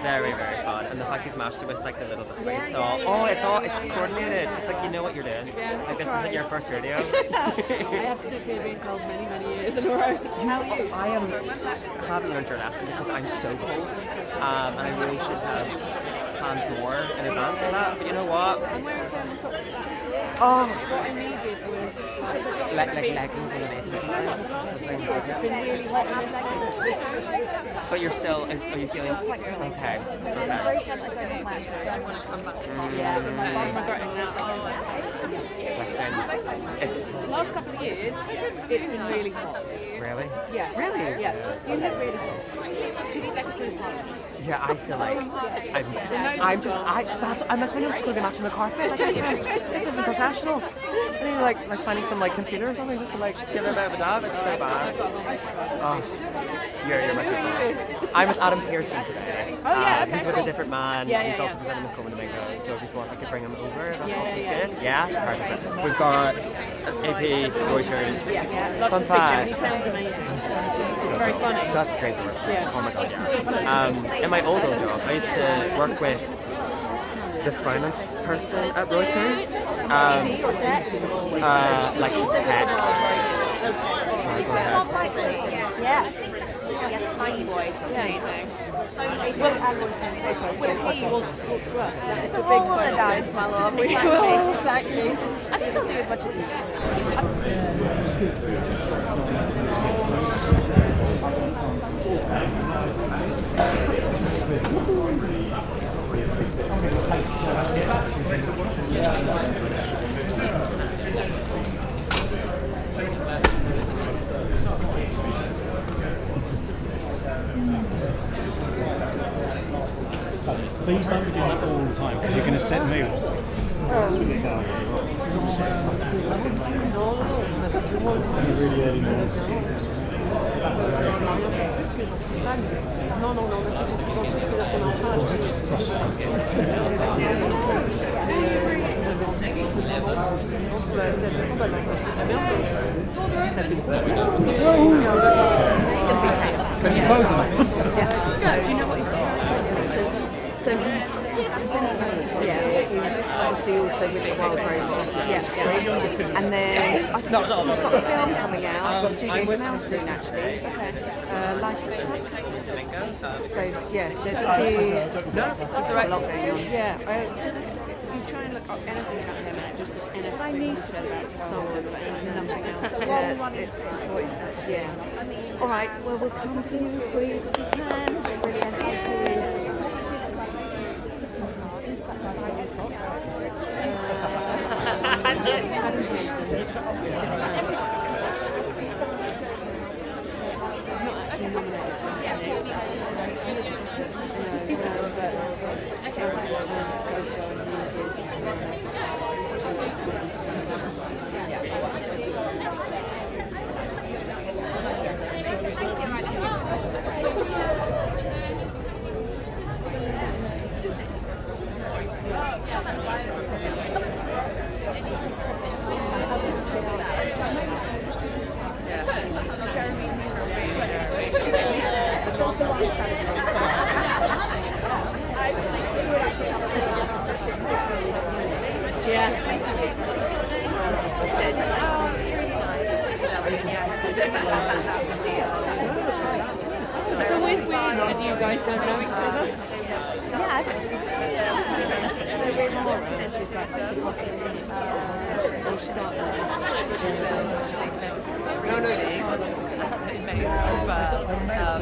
Very, very fun. And the fact you've mashed it with like the little it's coordinated. It's like you know what you're doing. Like this isn't your first rodeo. I have stood here being cold many, many years in a row. How are you? I haven't learned your lesson because I'm so cold. And I really should have planned more in advance of that. But you know what? I'm wearing thermal top. Oh. What I needed was like leggings on an It's been really hot in the leggings. But you're still, are you feeling okay? Listen, it's... The last couple of years, it's been really hot. Really? Yeah. Really? Yeah. You look really hot. Should be better than hot. Yeah, I feel like I'm like, my nose is going to be matching the carpet. Like, this isn't professional. I need like finding some like concealer or something just to like give it a bit of a dab. It's so bad. Oh, you're my people. I'm with Adam Pearson today. Oh yeah, okay, he's with a different man. He's also yeah. presenting with Coleman Domingo. So if you want, I could bring him over. That also is yeah. good. Yeah, perfect. We've got AP, Reuters. Yeah. Lots Fun of pictures. fact. He sounds amazing. It's very funny. Such a great work. Yeah. Oh my god, yeah. In my old job, I used to work with the finance person at Reuters. Like tech. Yeah. Tiny boy. Amazing. Will he want to talk to us? It's a big question. My love. Exactly. I think he'll do as much as he can. Please don't be doing that all the time because you're going to send me off. Really early morning. Was it just a sausage? Can you close them? Yeah. Do you know what he's got? So he's obviously also with the Wild Roses. Yeah. And then I think he's got a film coming out, Studio Canal soon actually. Okay. Life of Chuck. So yeah, there's a few. No, that's all right. A lot going on. Yeah. You try and look up anything about him, and it just says anything. I need to know about Star Wars and nothing else. Yeah. All right. Well, we'll come to you if we can. Brilliant. Thank you. It's always weird when you guys don't know each other. Yeah, I don't. She's like, No,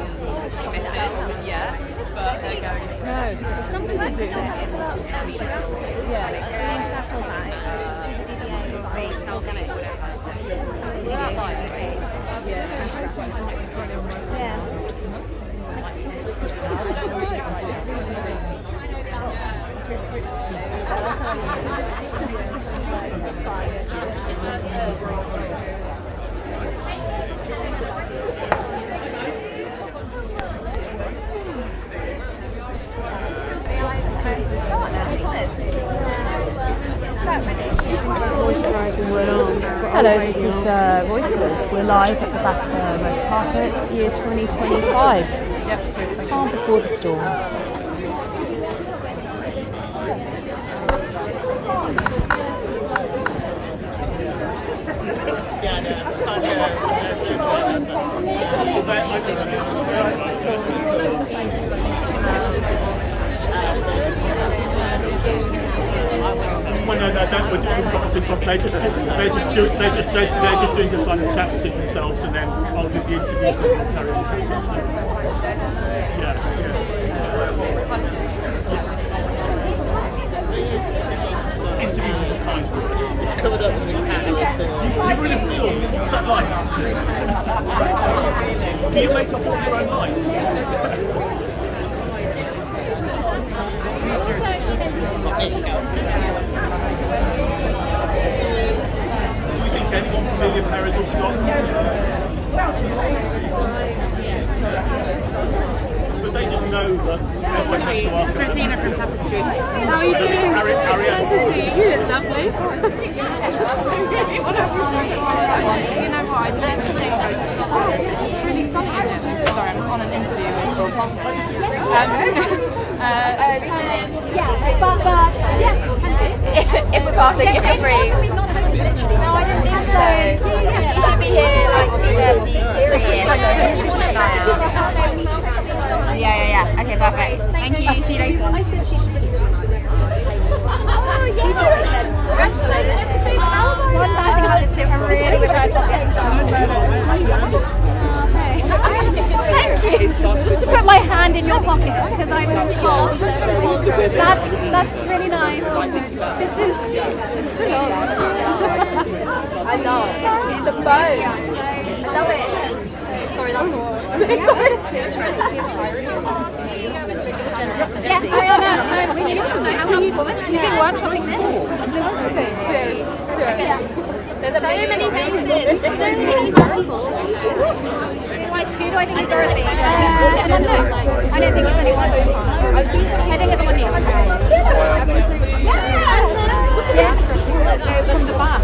the methods, yeah, but they're going. No, it's something to do with international bank, retail organic, whatever. Yeah. Hello, this is Reuters. We're live at the BAFTA red carpet, year 2025. Calm before the storm. Well, no, they're just doing the kind of chatting themselves, and then I'll do the interviews and I'll carry on chatting stuff. Interviews is a kind word. It's covered up with a big pan. You really feel, what's that like? Do you make up all your own lines? Do you think anyone familiar Paris will stop? But they just know that everyone has to ask. Christina from Tapestry. How are you doing? Nice to see you. Lovely. You know what? I didn't even think. I just thought, it's really something. Sorry, I'm on an interview with Bill Potter. If we're passing, if you're free. No, I didn't think so. You should be here like 2:33ish. Yeah. Okay, perfect. Thank you. See you later. I said she should be. One bad thing about this suit, I really wish I had pockets. Thank you. Just to put my hand in your pocket because I'm cold. That's really nice. This is I love it. The bows. I love it. Sorry, that's all. Yeah, I know. How are you? Have you been workshopping this? There's so many faces, so many people. Who do I think is Dorothy? I don't think it's anyone. I think it's someone new. Yeah. Let's go from the back.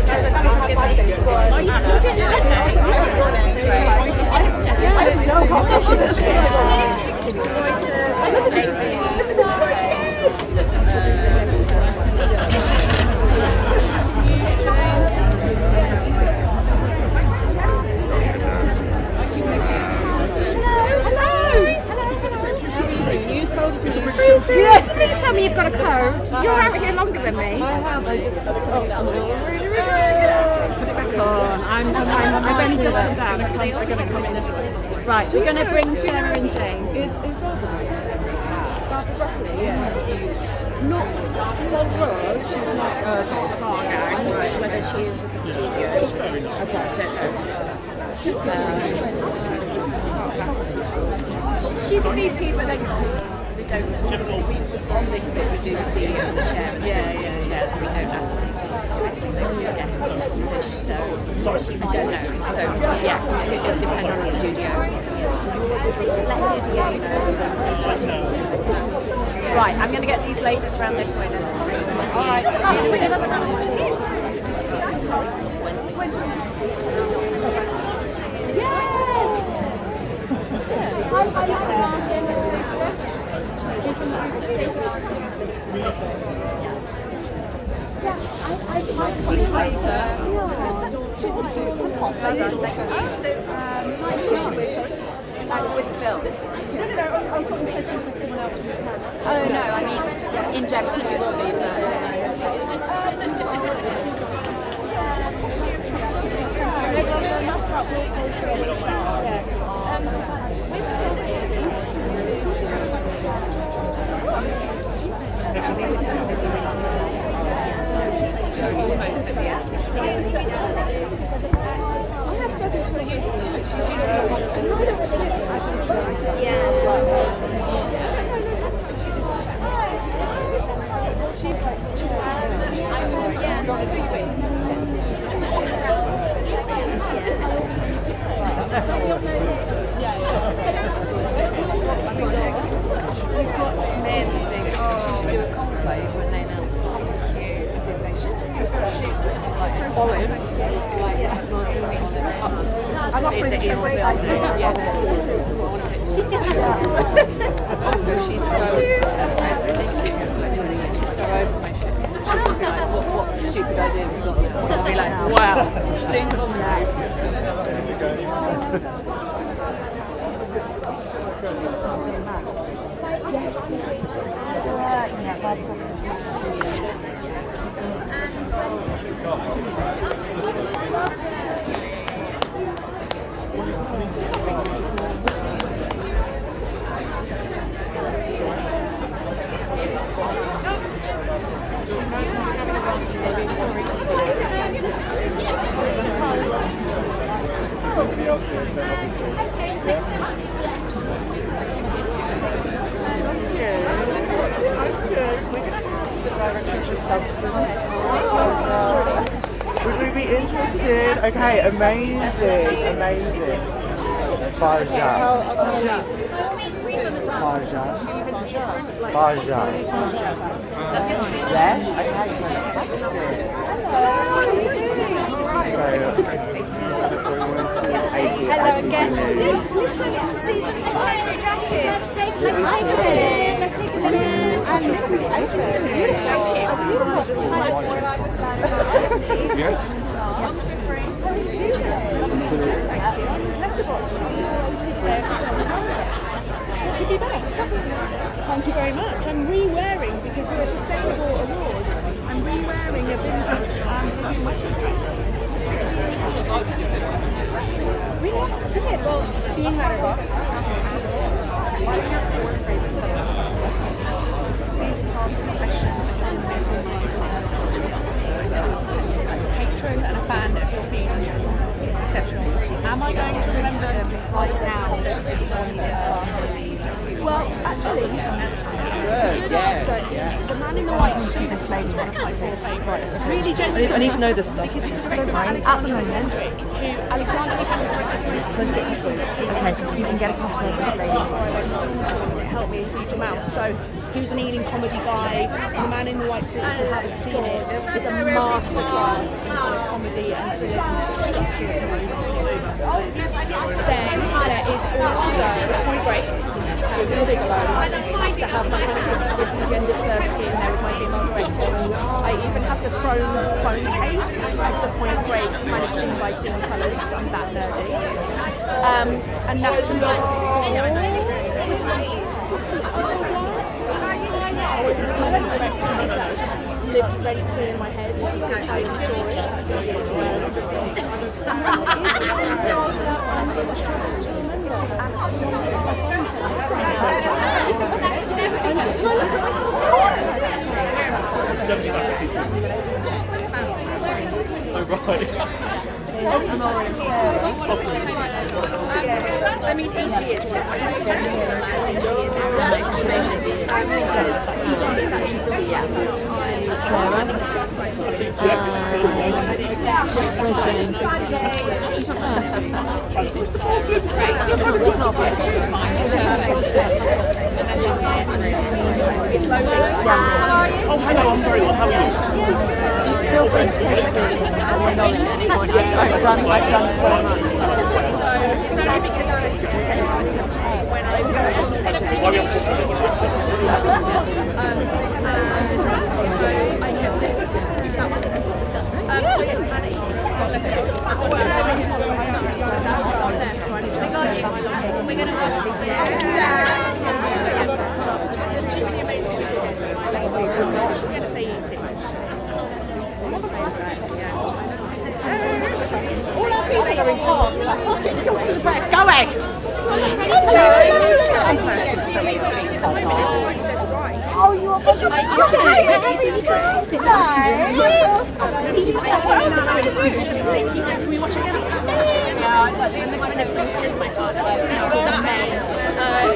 Please tell me you've got a code. You're out here longer than me. I have. I just. Put it back on. I've only just come down. They're going to come in this way. Right, we're going to bring Sarah and Jane. Is Barbara Broccoli? Yeah. Not for us. She's not a car gang. Right. Whether she is with the studio. She's very nice. Okay, don't know. She's a VP, but they don't know. We just on this bit we do the CEO and the chair. The chair, so we don't ask them. So I don't know. So yeah, I think it'll depend on the studio. Right, I'm going to get these ladies around this way then. All right. With the film. Oh no, I mean in general it will be Do a conclave when they announce barbecue. I think they should shoot like Olive. I'm offering to give away Also, she's so she's so over my shit. She'll just be like, what stupid idea have you got there? I'll be like, wow, you've seen it on the Somebody else here, then obviously. Would we be interested? Okay, amazing. Baja. Yeah? Okay, Hello again. Listen, it's the season for fiery jackets. Let's take a minute and look at it open. Thank you. Yes? Thank you very much. I'm re-wearing, because we're Sustainable Awards, I'm re-wearing a vintage Westwood dress. Really nice to see it. Well, being out of rock. This is the question as a patron and a fan of your feed in general. It's exceptional. Am I going to remember them right now? Well, actually, so the man in the white suit, This lady, one of my favourites. really genuinely. I need to know this stuff. Because it's Don't mind. At the moment. Alexander, you can correct this. Trying to get passwords. Okay, you can get a password of this lady. Help me a huge amount. So he was an Ealing comedy guy. The Man in the White Suit, if you haven't seen it, is a masterclass in kind of comedy and thrillers and sort of structure. Then there is also Point Break. Bigelow. To have my kind of gender diversity in there with my female directors. I even have the phone case of the Point Break kind of scene by scene colours. I'm that nerdy. And that's my directing is that's just lived rent-free in my head since I saw it 4 years ago. I mean, 80 years. Because E.T. is actually Oh, hello, I'm very well. How are you? Feel free to take it. I've done so much. So it's only because I was telling when I was so I kept it. So yes, Annie. We're going to have there's too many amazing people here, so I left it. I'm going to say E.T. All our people are in park. Going! Oh, you are pushing my Can we watch again? That man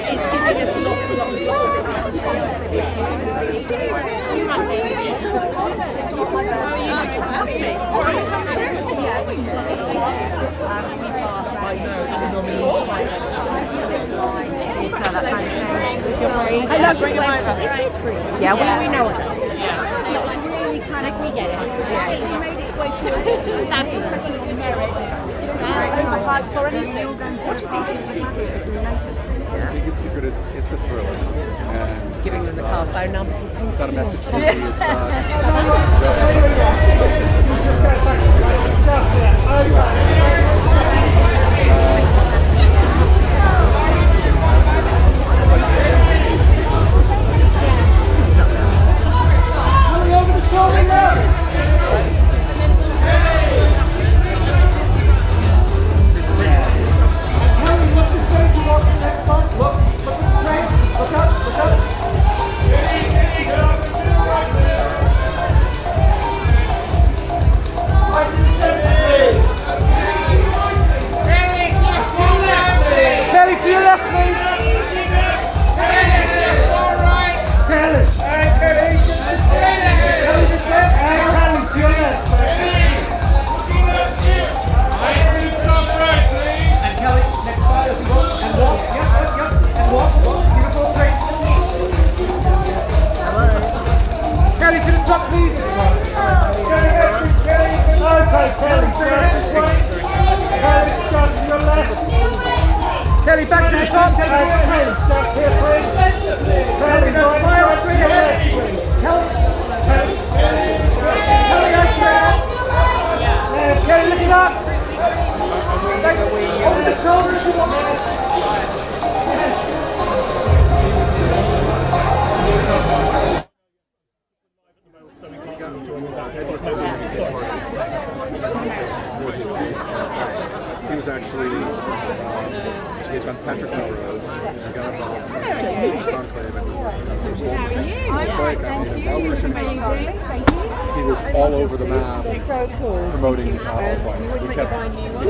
is giving us lots and lots of lots Hello, bring it over. Yeah, we know it. We get it. He made its way through. For anything, what do you think its secret is? I think its secret is it's a thriller. And Giving them the car phone number. it's not a message to me. It's not. Kelly, back to the top. Kelly, stop here, please. Kelly, no, smile through your legs, please. Kelly, Kelly, listen up. Over the shoulder if you want. He was actually, he's from Patrick Melrose. He's got involved in the Conclave and he was all over the map promoting Alpine. We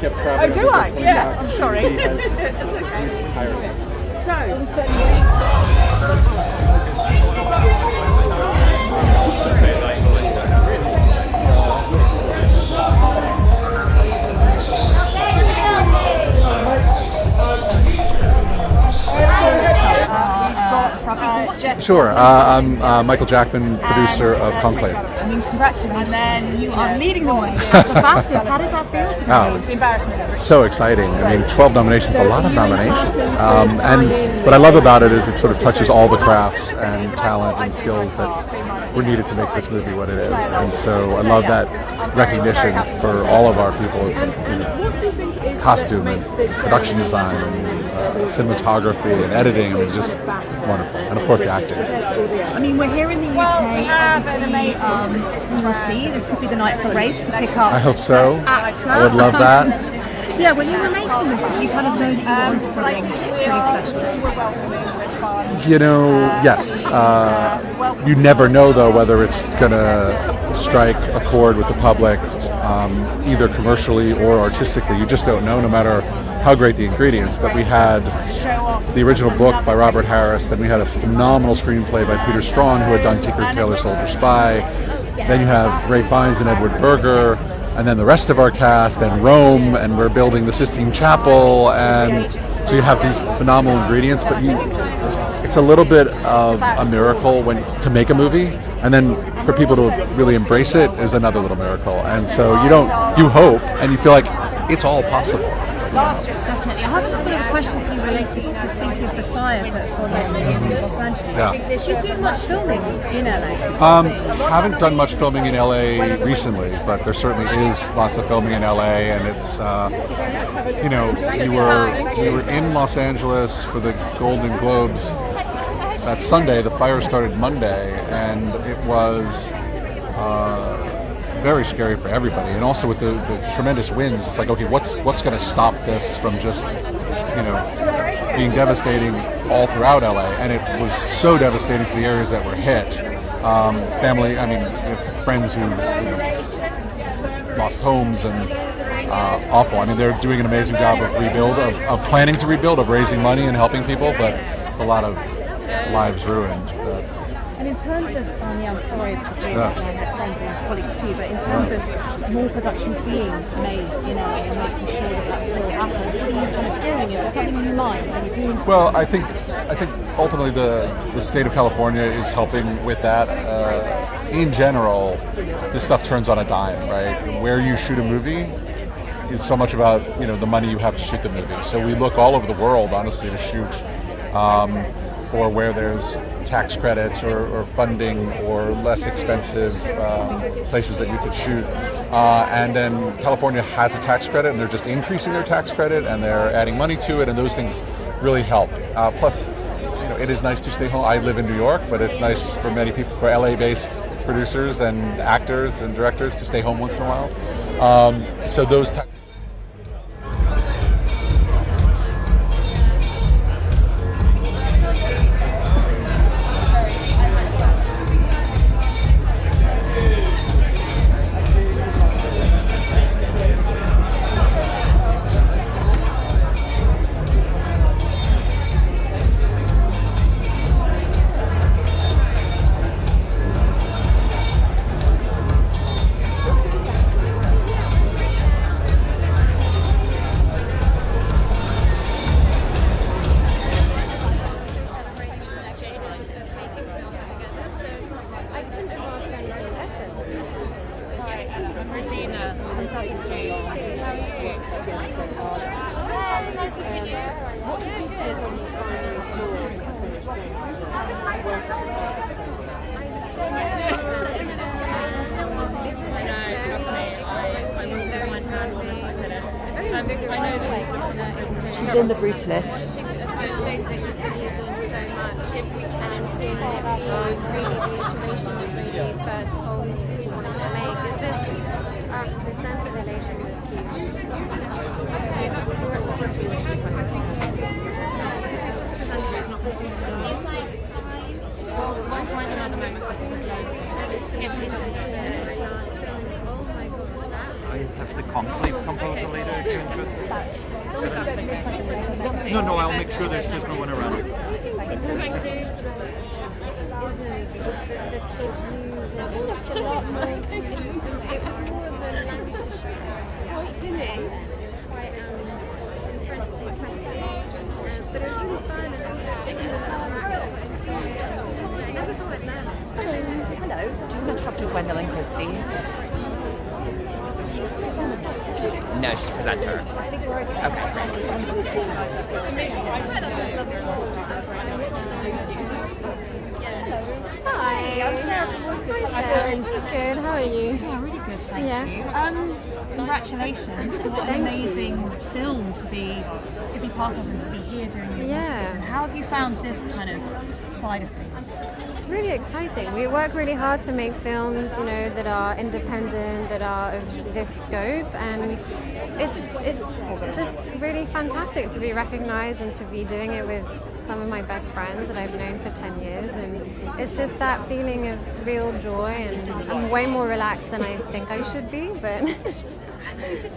kept traveling. Oh, do I? Yeah, I'm sorry. He's tireless. Sure. I'm Michael Jackman, producer of Conclave. I mean, congratulations. And then you are leading the way. The fastest. How does that feel today? Oh, it's embarrassing. So exciting. I mean, 12 nominations, a lot of nominations. And what I love about it is it sort of touches all the crafts and talent and skills that were needed to make this movie what it is. And so I love that recognition for all of our people, costume and production design and cinematography and editing, and just wonderful. And of course the acting. I mean, we're here in the UK. We'll see. This could be the night for Rafe to pick up. I hope so. Actor. I would love that. Yeah, when you were making this, did you kind of know that you were onto something pretty special? You know, yes. You never know, though, whether it's going to strike a chord with the public, either commercially or artistically. You just don't know, no matter how great the ingredients. But we had the original book by Robert Harris, then we had a phenomenal screenplay by Peter Strawn, who had done Tinker Tailor Soldier Spy. Then you have Ray Fiennes and Edward Berger, and then the rest of our cast, and Rome, and we're building the Sistine Chapel, and so you have these phenomenal ingredients, but it's a little bit of a miracle to make a movie, and then for people to really embrace it is another little miracle. And so you hope, and you feel like it's all possible. Definitely. I have a little bit of a question for you related to just thinking of the fire that's gone on in Los Angeles. Yeah. Do you do much filming in LA? Haven't done much filming in LA recently, but there certainly is lots of filming in LA, and it's we were in Los Angeles for the Golden Globes that Sunday. The fire started Monday, and it was very scary for everybody, and also with the tremendous winds, it's like, okay, what's going to stop this from just being devastating all throughout LA? And it was so devastating to the areas that were hit. Family, I mean, friends who lost homes, and awful. I mean, they're doing an amazing job of of planning to rebuild, of raising money and helping people, but it's a lot of lives ruined. And in terms of, I'm sorry to hear that I had friends and colleagues too, but in terms of more productions being made in LA and making sure that still happens, what are you kind of doing? Is there something in your mind when you're doing? Well, I think ultimately the state of California is helping with that. in general, this stuff turns on a dime, right? Where you shoot a movie is so much about, you know, the money you have to shoot the movie. So we look all over the world, honestly, to shoot for where there's tax credits or funding or less expensive places that you could shoot. And then California has a tax credit, and they're just increasing their tax credit, and they're adding money to it, and those things really help. Plus, you know, it is nice to stay home. I live in New York, but it's nice for many people, for LA-based producers and actors and directors, to stay home once in a while. So those She's in the brutalist. The sense of elation was huge. I have the conclave composer later if you're interested. No, I'll make sure there's no one around. The kids use, and it was a lot more. It was more of a language show. What's in it? It was quite impressive. But it was really fun, and I was Hello. Do you want to talk to Gwendolyn Christie? No, she's a presenter. Hi, I'm Sarah. Good, how are you? Yeah, really good, thank you. Congratulations. What an amazing film to be part of and to be here during the Oscars. And how have you found this kind of side of things? It's really exciting. We work really hard to make films, you know, that are independent, that are of this scope, and it's just really fantastic to be recognized and to be doing it with some of my best friends that I've known for 10 years, and it's just that feeling of real joy, and I'm way more relaxed than I think I should be, but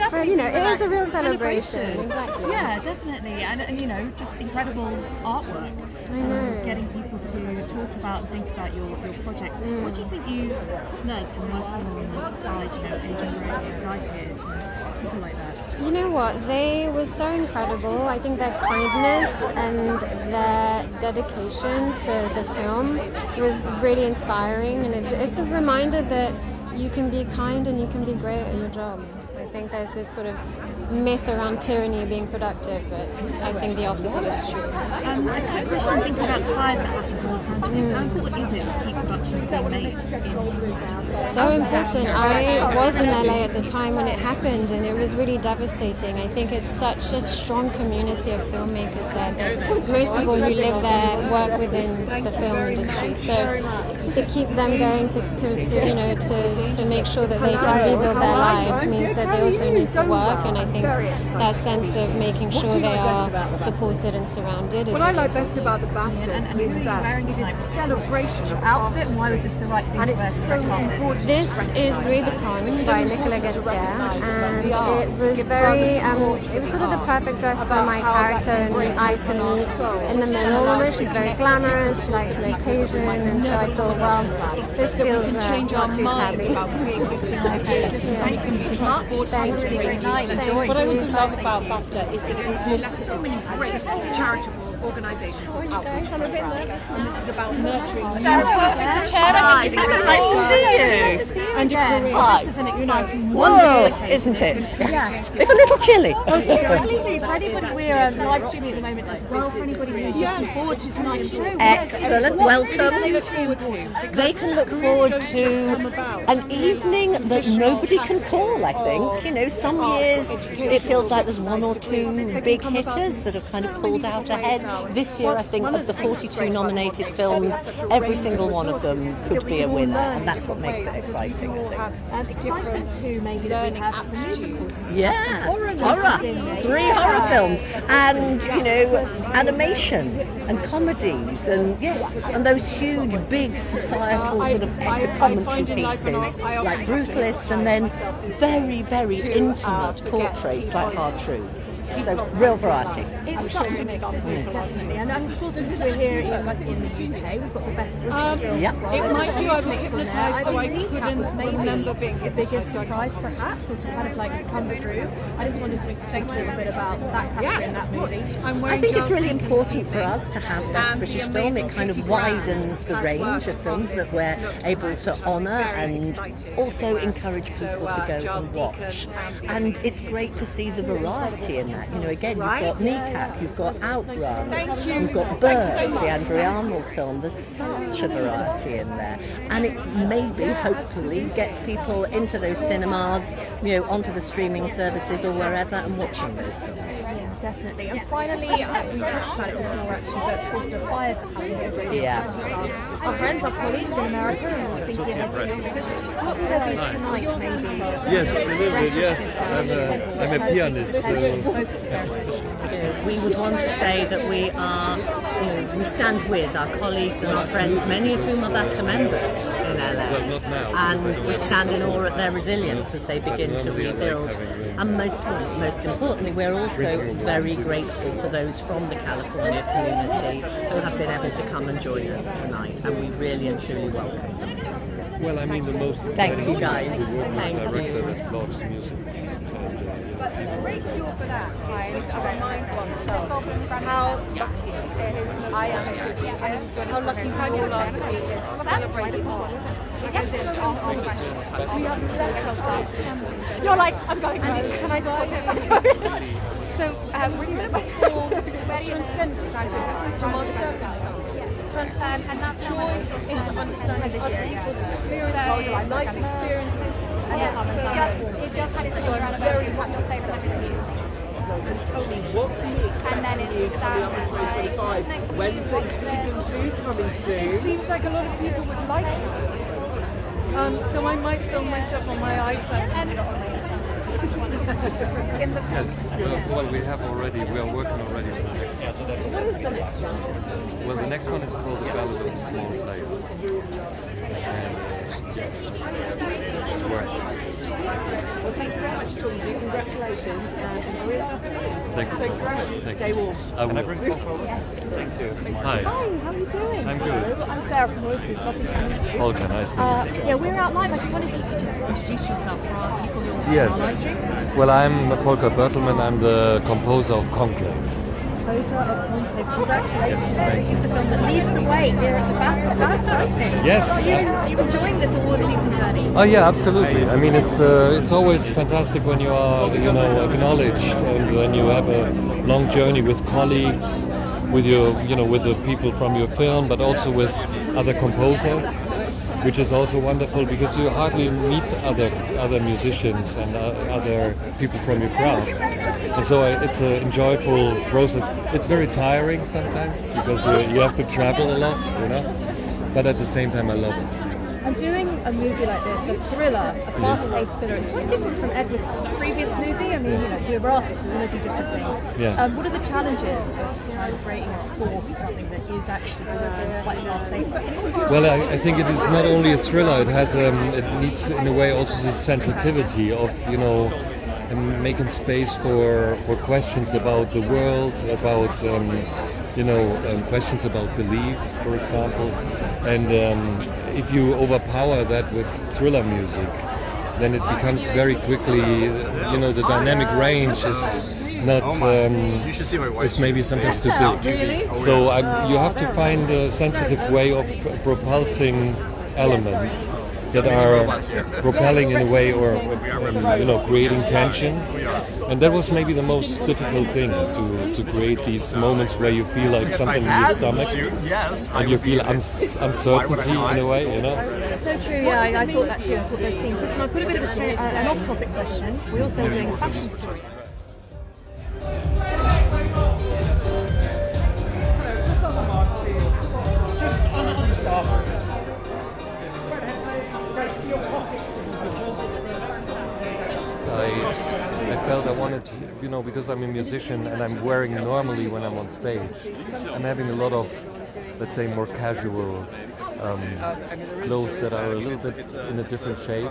but you know, it is a real celebration. Exactly. Yeah, definitely, and you know, just incredible artwork. I know. Getting people to talk about and think about your projects. What do you think you learned from working alongside, you know, Adrian Brody and Guy Pearce and people like that? You know what? They were so incredible. I think their kindness and their dedication to the film was really inspiring, and it's a reminder that you can be kind and you can be great at your job. I think there's this sort of myth around tyranny being productive, but I think the opposite is true. A quick question, thinking about the fires that happened in Los Angeles, how important is it to keep productions being made? So important. I was in LA at the time when it happened, and it was really devastating. I think it's such a strong community of filmmakers there that most people who live there work within the film industry. So to keep them going, to make sure that they can rebuild their lives means that they also need to work, and I think that sense of making sure they are supported and surrounded is what I like best about the BAFTAs is that it is a celebration of outfit, and why was this the right thing to wear? So important. This is Louis Vuitton by Nicolas Guesquier, and it was very, it was sort of the perfect dress for my character and I to meet in the middle of it. She's very glamorous, she likes an occasion, and so I thought, well, this feels not too shabby. Thank you. What I also love about BAFTA is that it supports so many great charitable organisations or outreach programs, and this is about nurturing. Nice to see you. And your career. Hi. This is an exciting Whoa, isn't it? Yes. It's a little chilly. Absolutely. For anybody, we're live streaming at the moment as well. For anybody who's looking forward to tonight's show. Excellent. Welcome. They can look forward to an evening that nobody can call, I think. You know, some years it feels like there's one or two big hitters that have kind of pulled out ahead. This year, I think, of the 42 nominated films, every single one of them could be a winner, and that's what makes it exciting, I think. Exciting too, maybe that we have some musicals. Yeah, horror. 3 horror films, and you know, animation and comedies, and yes, and those huge, big societal sort of epic commentary pieces like Brutalist, and then very, very intimate portraits like Hard Truths. So real variety. It's such a mix, isn't it? Definitely. And of course, because we're here in the UK, we've got the best British films yep. as well. It might do. I was hypnotised, so I couldn't remember being the biggest surprise, perhaps, or to kind of like come through. I just wondered if we could talk a little bit about that category and that movie. I think it's really important for us to have Best British Film. It kind of widens the range of films that we're able to honour and also encourage people to go and watch. And it's great to see the variety in that. You know, again, you've got Kneecap, you've got Outrun, you've got Bird, the Andrew Arnold film. There's such a variety in there. And it maybe, hopefully, gets people into those cinemas, you know, onto the streaming services or wherever and watching those films. Yeah, definitely. And finally, we talked about it before actually, but of course the fires that happen here. Yeah. Our friends, our colleagues in America, and I think what will there be tonight, maybe? Yes, a little bit, yes. I'm a pianist. We would want to say that we are, you know, we stand with our colleagues and our friends, many of whom are BAFTA members in LA. Well, not now. And we stand in awe at their resilience as they begin to rebuild. And most importantly, we're also very grateful for those from the California community who have been able to come and join us tonight, and we really and truly welcome them. Well, I mean, the most Thank you guys. Thank director you. that loves music. Great fuel for that. I remind oneself how lucky I am to how lucky we all are to be here to celebrate art. We are blessed. You're like, I'm going home. Can I So, really transcendent from our circumstances, transfer joy into understanding other people's experiences, life experiences, and it just had its own very Tell me, what can we expect from you coming up in 2025? Wednesday season 2 coming soon. It seems like a lot of people would like it. So I might film myself on my iPhone and put it on my Yes, well, we are working already on the next one. What is the next one? Well, the next one is called The Ballad of the Small Player. And it's working. Well, thank you very much for joining me. Congratulations and enjoy yourself. Thank you so much. Thank Stay you. warm. I will. Yes. Thank you. Hi. Hi, how are you doing? I'm good. Hello, I'm Sarah from Reuters. Lovely to meet you. Holger, nice to meet you. Yeah, we're out live. I just wondered if you could just introduce yourself for our people who are watching Yes. our live stream. Well, I'm Volker Bertelmann. I'm the composer of Conclave. Composer of Conclave. Congratulations. Yes, thanks. This is the film that leads the way here at the BAFTA. How exciting. Yes. Are you enjoying this award season journey? Oh yeah, absolutely. I mean, it's always fantastic when you are, you know, acknowledged and when you have a long journey with colleagues, with your, you know, with the people from your film, but also with other composers, which is also wonderful because you hardly meet other musicians and other people from your craft. And so it's an enjoyable process. It's very tiring sometimes because you have to travel a lot, you know. But at the same time, I love it. And doing a movie like this, a thriller, a fast-paced thriller, it's quite different from Edward's previous movie. I mean, you know, we're artists, we want to do different things. Yeah. What are the challenges of creating a score for something that is actually quite fast-paced? Well, I think it is not only a thriller. It has it needs in a way also the sensitivity of, you know, making space for questions about the world, about questions about belief, for example. And if you overpower that with thriller music, then it becomes very quickly, you know, the dynamic range is not You should see my wife. is maybe sometimes too big. Really? So you have to find a sensitive way of propulsing elements that are propelling in a way, or creating tension. And that was maybe the most difficult thing, to create these moments where you feel like something in your stomach, and you feel uncertainty in a way, So true, yeah, I thought that too. I thought those things. Listen, I've got a bit of an off-topic question. We're also doing a fashion story. I felt I wanted to, because I'm a musician and I'm wearing normally when I'm on stage, I'm having a lot of, let's say, more casual clothes that are a little bit in a different shape.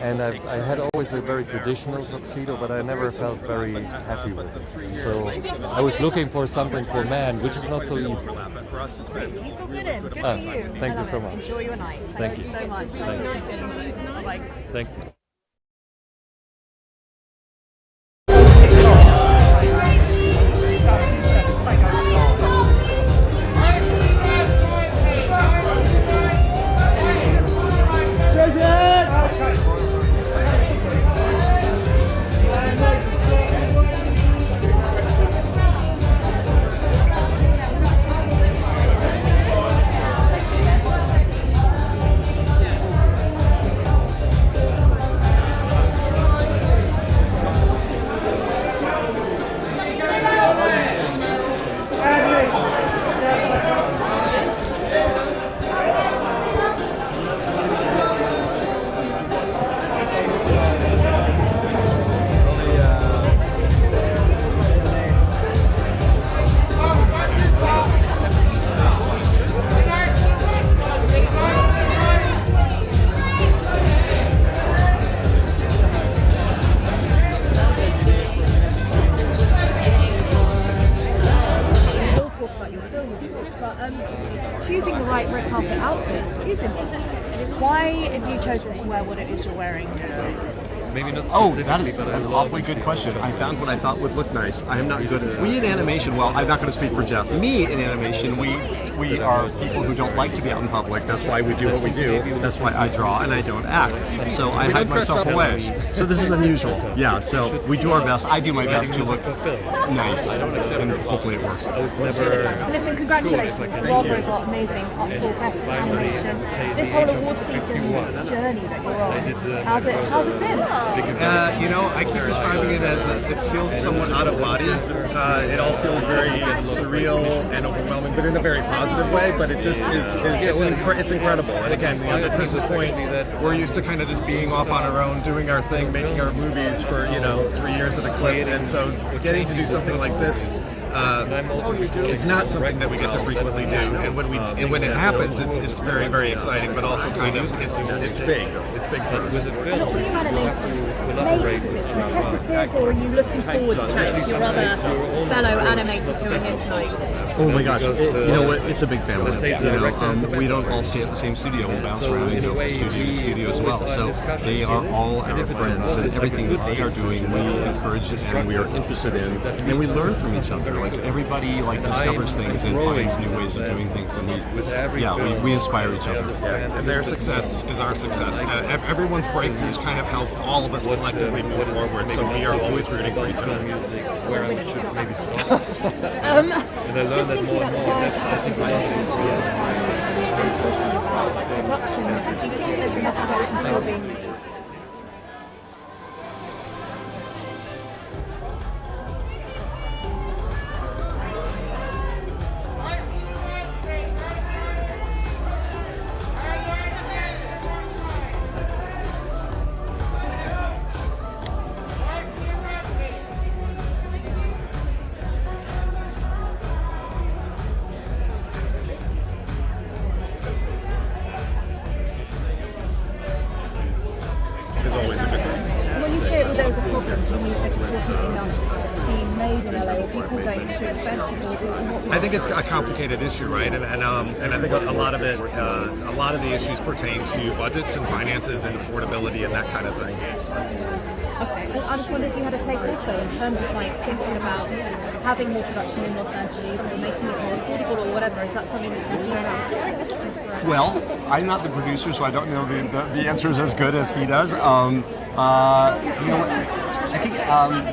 And I had always a very traditional tuxedo, but I never felt very happy with it. So I was looking for something for men, which is not so easy. You feel good in. Good for you. Thank you so much. Enjoy your night. Thank you so much. Thank you. Thank you. Choosing the right red carpet outfit is important. Why have you chosen to wear what it is you're wearing today? Maybe not that is an awfully good question. I found what I thought would look nice. I am not good. We in animation, well, I'm not going to speak for Jeff. Me in animation, we are people who don't like to be out in public. That's why we do what we do. That's why I draw and I don't act. So I hide myself away. So this is unusual. Yeah, so we do our best. I do my best to look nice, and hopefully it works. Listen, congratulations. Rob got amazing for best animation. This whole award season journey that you're on, how's it been? I keep describing it as it feels somewhat out of body. It all feels very surreal and overwhelming, but in a very positive way. But it just is it's incredible. And again, to Chris's point, we're used to kind of just being off on our own, doing our thing, making our movies for 3 years at a clip, and so getting to do something like this is not something that we get to frequently do. And when it happens, it's very, very exciting, but also kind of it's big. It's big for us. What were you animators? Is it competitive, or are you looking forward to chatting to your other fellow animators who are here tonight? Oh my gosh! You know what? It's a big family. We don't all stay at the same studio. We bounce around and go from studio to studio as well. So they are all our friends, and everything that they are doing, we encourage and we are interested in, and we learn from each other. Like everybody, discovers things and finds new ways of doing things, and we inspire each other. And their success is our success. Everyone's breakthroughs kind of help all of us collectively move forward. So we are always rooting for each other. Just thinking about the production, do you think there's enough production still being made? film? Do you mean just wasn't enough being made in LA, or people going it's too expensive? I think it's a complicated issue, right? And I think a lot of it, a lot of the issues pertain to budgets and finances and affordability and that kind of thing. Okay. Well, I just wondered if you had a take also in terms of like thinking about having more production in Los Angeles or making it more affordable or whatever. Is that something that's important? Well, I'm not the producer, so I don't know the answer is as good as he does. I think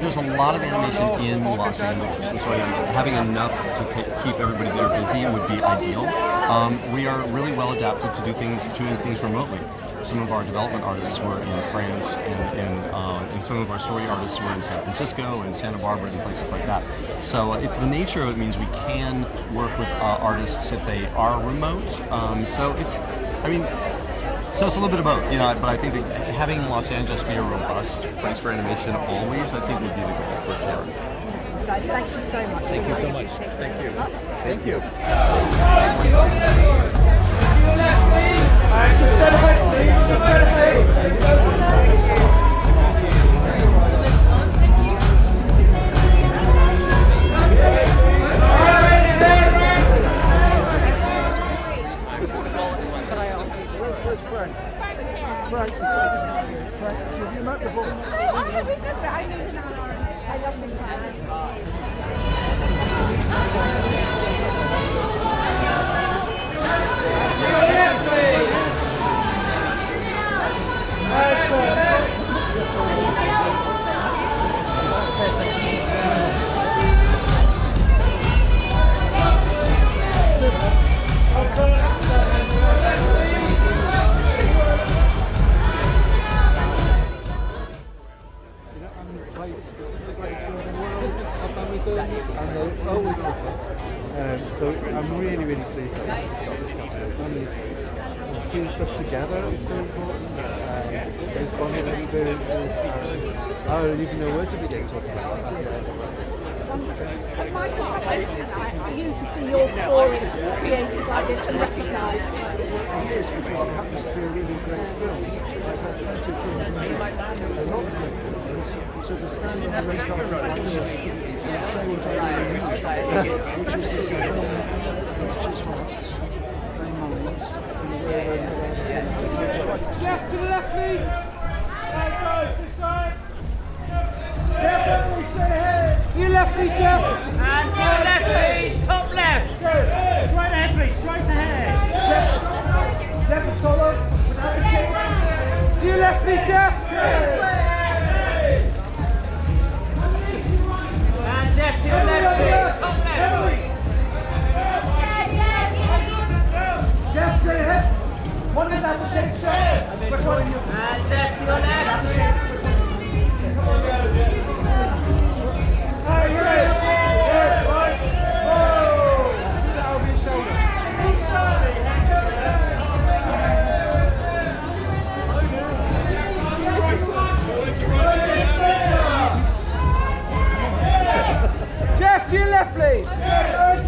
there's a lot of animation in Los Angeles, and so having enough to keep everybody there busy would be ideal. We are really well adapted to doing things remotely. Some of our development artists were in France, and some of our story artists were in San Francisco and Santa Barbara and places like that. So it's the nature of it means we can work with artists if they are remote. So it's a little bit of both, but I think that having Los Angeles be a robust place for animation always, I think, would be the goal for sure. Guys, thank you so much. Thank you so much. Thank you. Thank you. Frank, give you a microphone. I love this man. And they always suffer. So I'm really, really pleased that we've got this category. Families seeing stuff together is so important. Those bonding experiences, and I don't even know where to begin talking about this. Michael, how important for you to see your story created like this and recognised? Yes, because it happens to be a really great film. I've had plenty of films made, a lot of great films. So to stand on the red carpet like this and say what I really mean, which is this film touches hearts and minds in a way that Jeff, to the left, please. Right, guys, this side. Jeff, stay ahead. To your left, please, Jeff. And to your left, please. Top left. Straight ahead, please. Straight ahead. Jeff, solo. To your left, please, Jeff. And Jeff, to your left, please. Top left. Jeff, straight ahead. One is at the same shot. And Jeff, to your left. Jeff, to your left, please.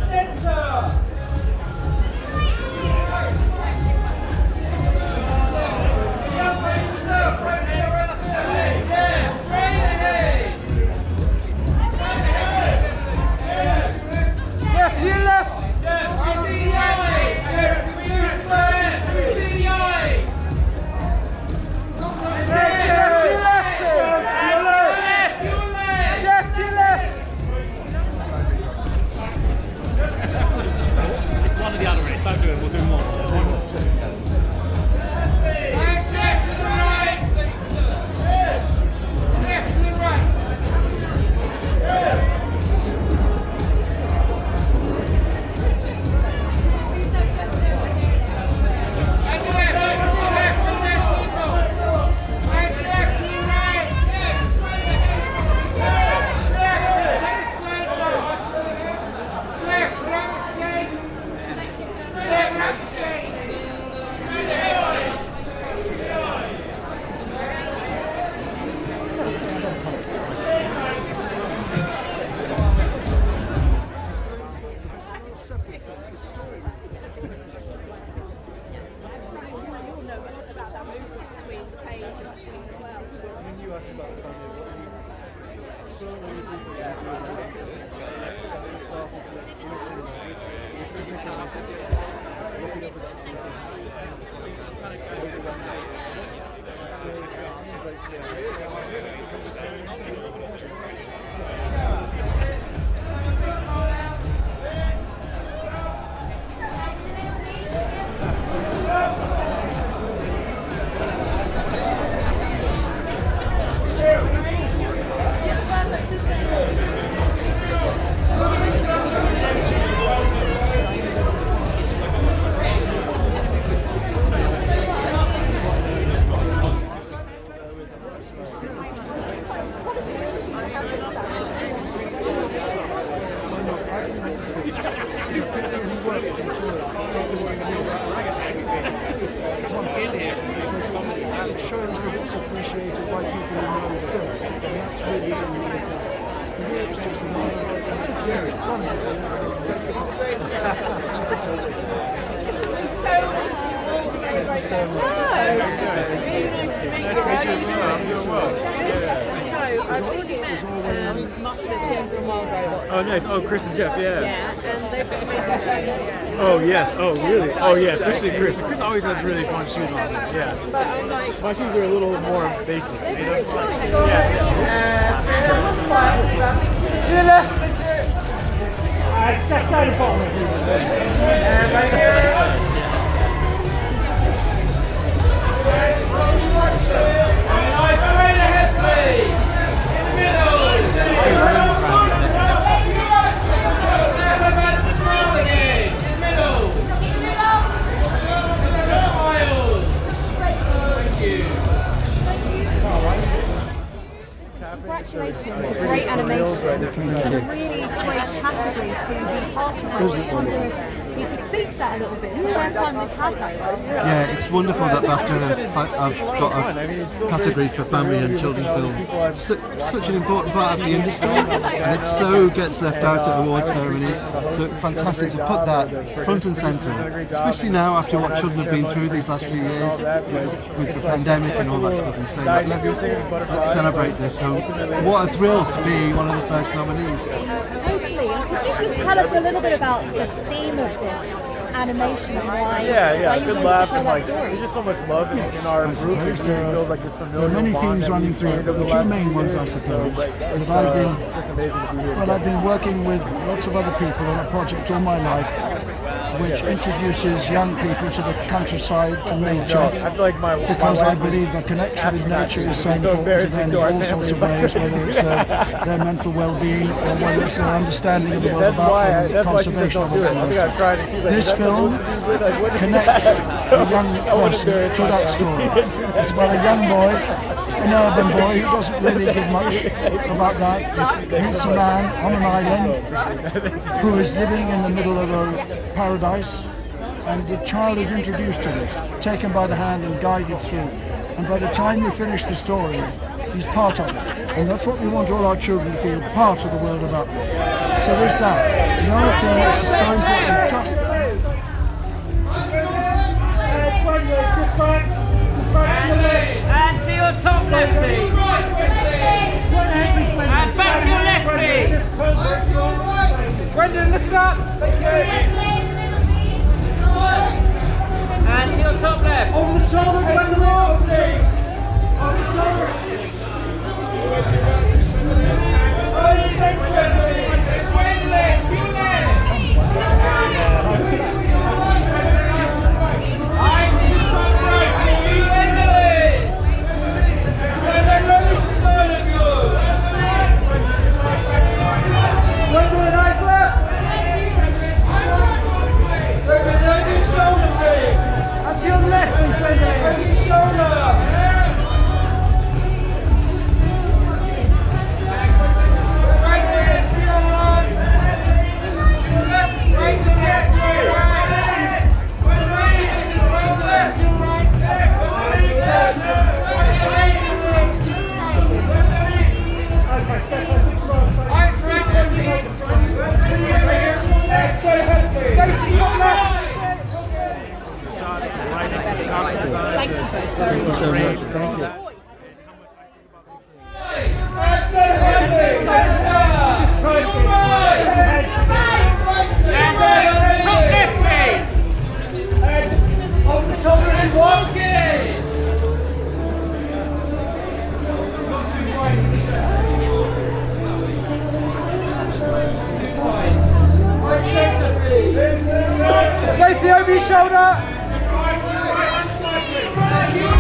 Center. Jeff, to your left. I see the eye. See the eye. Jeff, to your left. Jeff, to your left. It's one or the other, really. Don't do it. We'll do more. It shows that it's appreciated by people who know film, and that's really for me it's just very fun. I've already met Mustard and Tim from Wild Robot. Oh, nice. Oh, Chris and Jeff, yeah. Yeah, and they've got amazing shoes. Oh, yes. Oh, really? Oh, yeah, especially Chris. Chris always has really fun shoes on. Yeah. But I'm like... My shoes are a little more basic, you know? To the left. Just down the bottom. And right here. Congratulations, a great animation and a really great category to be part of. I just wondered if you could speak to that a little bit. It's the first time we've had that. Yeah, it's wonderful that after I've got a category for family and children film. It's such an important part of the industry, and it so gets left out at award ceremonies. So fantastic to put that front and centre, especially now after what children have been through these last few years with the pandemic and all that stuff, and say, let's celebrate this. So what a thrill to be one of the first nominees. Totally. And could you just tell us a little bit about the theme of this animation and why? Yeah, you good laughs and like there's just so much love in our group. It feels like this familiar. There are many themes running through it, but the two main ones, I suppose, that I've been working with lots of other people on a project all my life, which introduces young people to the countryside, to nature, because I believe the connection with nature is so important to them in all sorts of ways, whether it's their mental well-being or whether it's their understanding of the world about them and the conservation of the forest. This film connects a young person to that story. It's about a young boy, an urban boy who doesn't really give much about that. He meets a man on an island who is living in the middle of a paradise, and the child is introduced to this, taken by the hand and guided through. And by the time you finish the story, he's part of it. And that's what we want all our children to feel, part of the world about them. So there's that. The other thing that's so important, just and to your top left, please. And back to your left, please. Brendan, look it up. And to your top left. Over the shoulder, Brendan. Over the shoulder.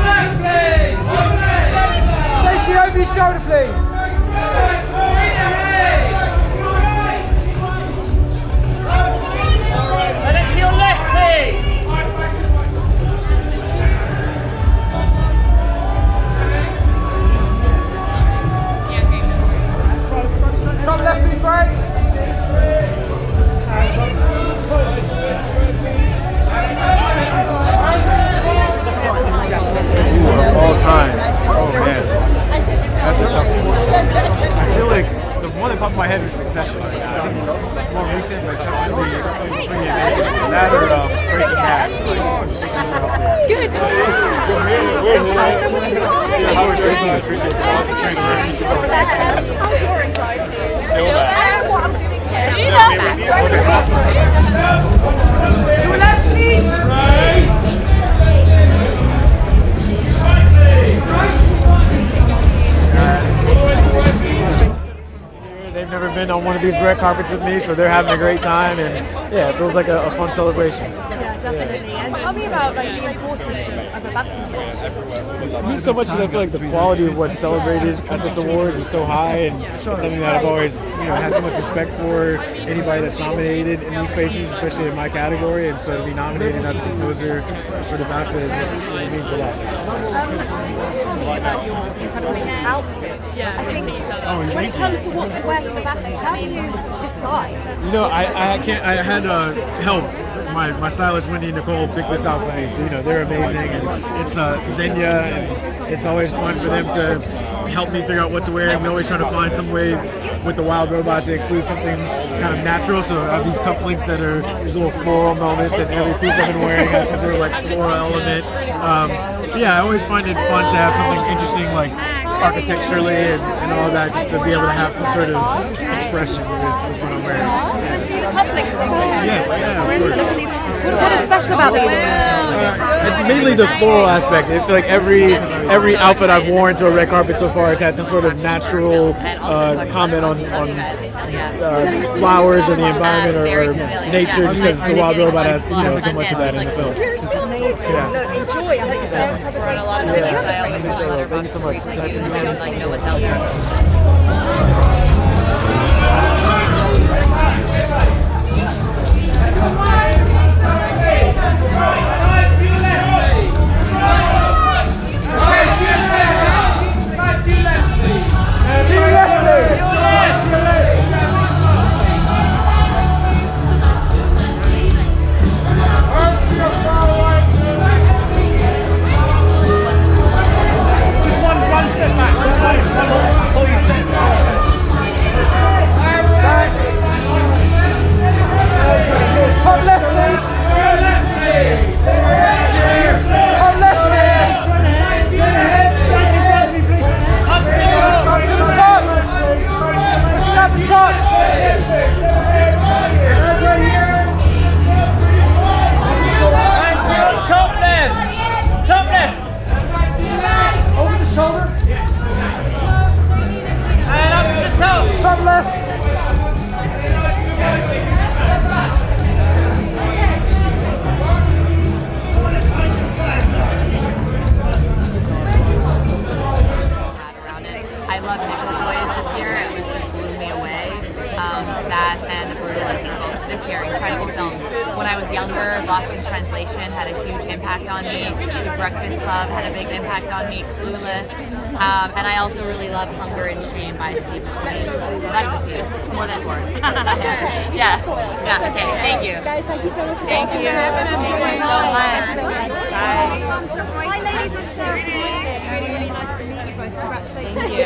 Left, please. Stacey, over your shoulder, please. And then to your left, please. Top left, please, right. All time. Oh man, that's a tough one. I feel like the one that popped in my head was Succession. I think it's more recent, but it's pretty amazing. That or Breaking Bad. Good. Howard Stern, I appreciate that. Also, great person to go. Still bad. They've never been on one of these red carpets with me, so they're having a great time, and yeah, it feels like a fun celebration. Yeah, definitely. And tell me about like the importance of a BAFTA award. It means so much as I feel like the quality of what's celebrated at this awards is so high, and it's something that I've always had so much respect for anybody that's nominated in these spaces, especially in my category, and so to be nominated as a composer for the BAFTA is just, it means a lot. Tell me about your incredible outfits. Yeah, I think when it comes to what to wear to the BAFTAs, how do you decide? I had help. My stylist Wendy and Nicole picked this out for me, so they're amazing, and it's Xenia, and it's always fun for them to help me figure out what to wear. And we always try to find some way with the Wild Robot to include something kind of natural. So I have these cufflinks that are these little floral moments, and every piece I've been wearing has some sort of like floral element. So yeah, I always find it fun to have something interesting like architecturally and all that, just to be able to have some sort of expression with what I'm wearing. Yes, yeah, of course. What is special about these? Mainly the floral aspect. I feel like every outfit I've worn to a red carpet so far has had some sort of natural comment on flowers or the environment or nature, just because the Wild Robot has so much of that in the film. Yeah. Look, enjoy. I hope you guys have a great time. Thank you so much. Nice to meet you. Top left, please. Top left, please. Up to the top. Up to the top. Top left. Top left. Over the shoulder. And up to the top. Top left. I loved Nick Boys this year. It just blew me away. That and The Brutalist are both this year incredible films. When I was younger, Lost in Translation had a huge impact on me. The Breakfast Club had a big impact on me. Clueless. And I also really love Hunger and Shame by Steve McQueen. So that's a few. More than four. Yeah. Okay. Thank you. Guys, thank you so much. Thank you. Thank you so much. Bye. Hi, ladies and gentlemen. It's really nice to meet you both. Congratulations. Thank you.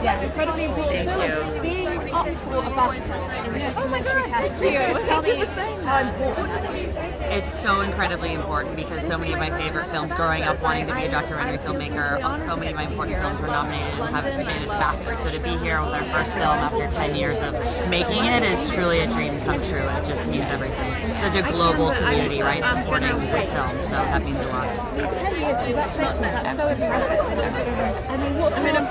Yes. Incredibly important. Thank you. Being up for a BAFTA in the documentary category, just tell me how important that is. It's so incredibly important because so many of my favorite films growing up wanting to be a documentary filmmaker, so many of my important films were nominated and have made it to BAFTA. So to be here with our first film after 10 years of making it is truly a dream come true. It just means everything. Such a global community, right, supporting this film, so that means a lot. 10 years, congratulations, that's so impressive. I mean, what I'm going to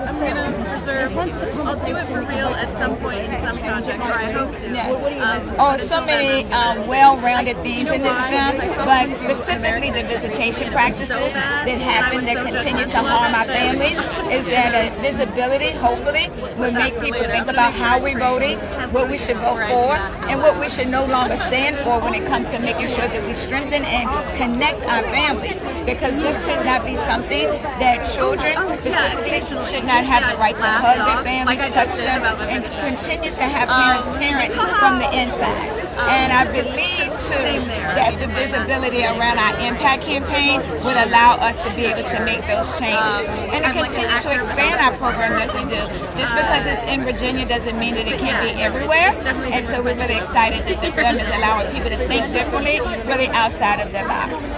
preserve, I'll do it for real at some point change some project, or I hope to. Yes. So many well-rounded themes in this film, but specifically the visitation practices that happen that continue to harm our families. Is that a visibility, hopefully, will make people think about how we're voting, what we should vote for, and what we should no longer stand for when it comes to making sure that we strengthen and connect our families. Because this should not be something that children specifically should not have the right to hug their families, touch them, and continue to have parents parent from the inside. And I believe too that the visibility around our impact campaign would allow us to be able to make those changes and to continue to expand our program that we do. Just because it's in Virginia doesn't mean that it can't be everywhere. And so we're really excited that the film is allowing people to think differently, really outside of their box.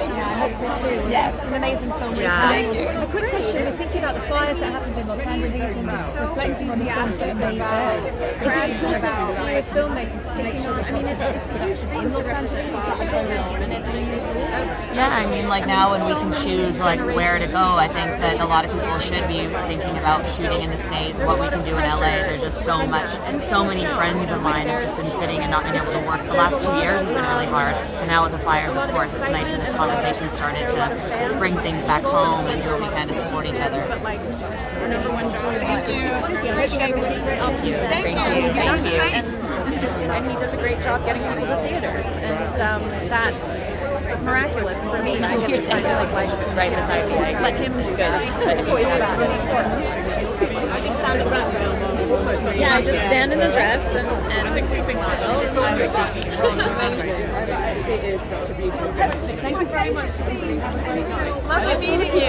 Yes. It's an amazing film. Thank you. A quick question, we're thinking about the fires that happened in Los Angeles and just reflecting on the films that are made there. Is it important to you as filmmakers to make sure there's lots of production in Los Angeles? Is that a Yeah, I mean, like now when we can choose like where to go, I think that a lot of people should be thinking about shooting in the States, what we can do in LA. There's just so many friends of mine have just been sitting and not being able to work. The last 2 years has been really hard, and now with the fires, of course, it's nice that this conversation started to bring things back home and do what we can to support each other. Thank you. And he does a great job getting people to theaters, and that's miraculous for me. I get to kind of like right beside me, let him do it. Yeah, I just stand in a dress and smile. Thank you very much. Lovely meeting you.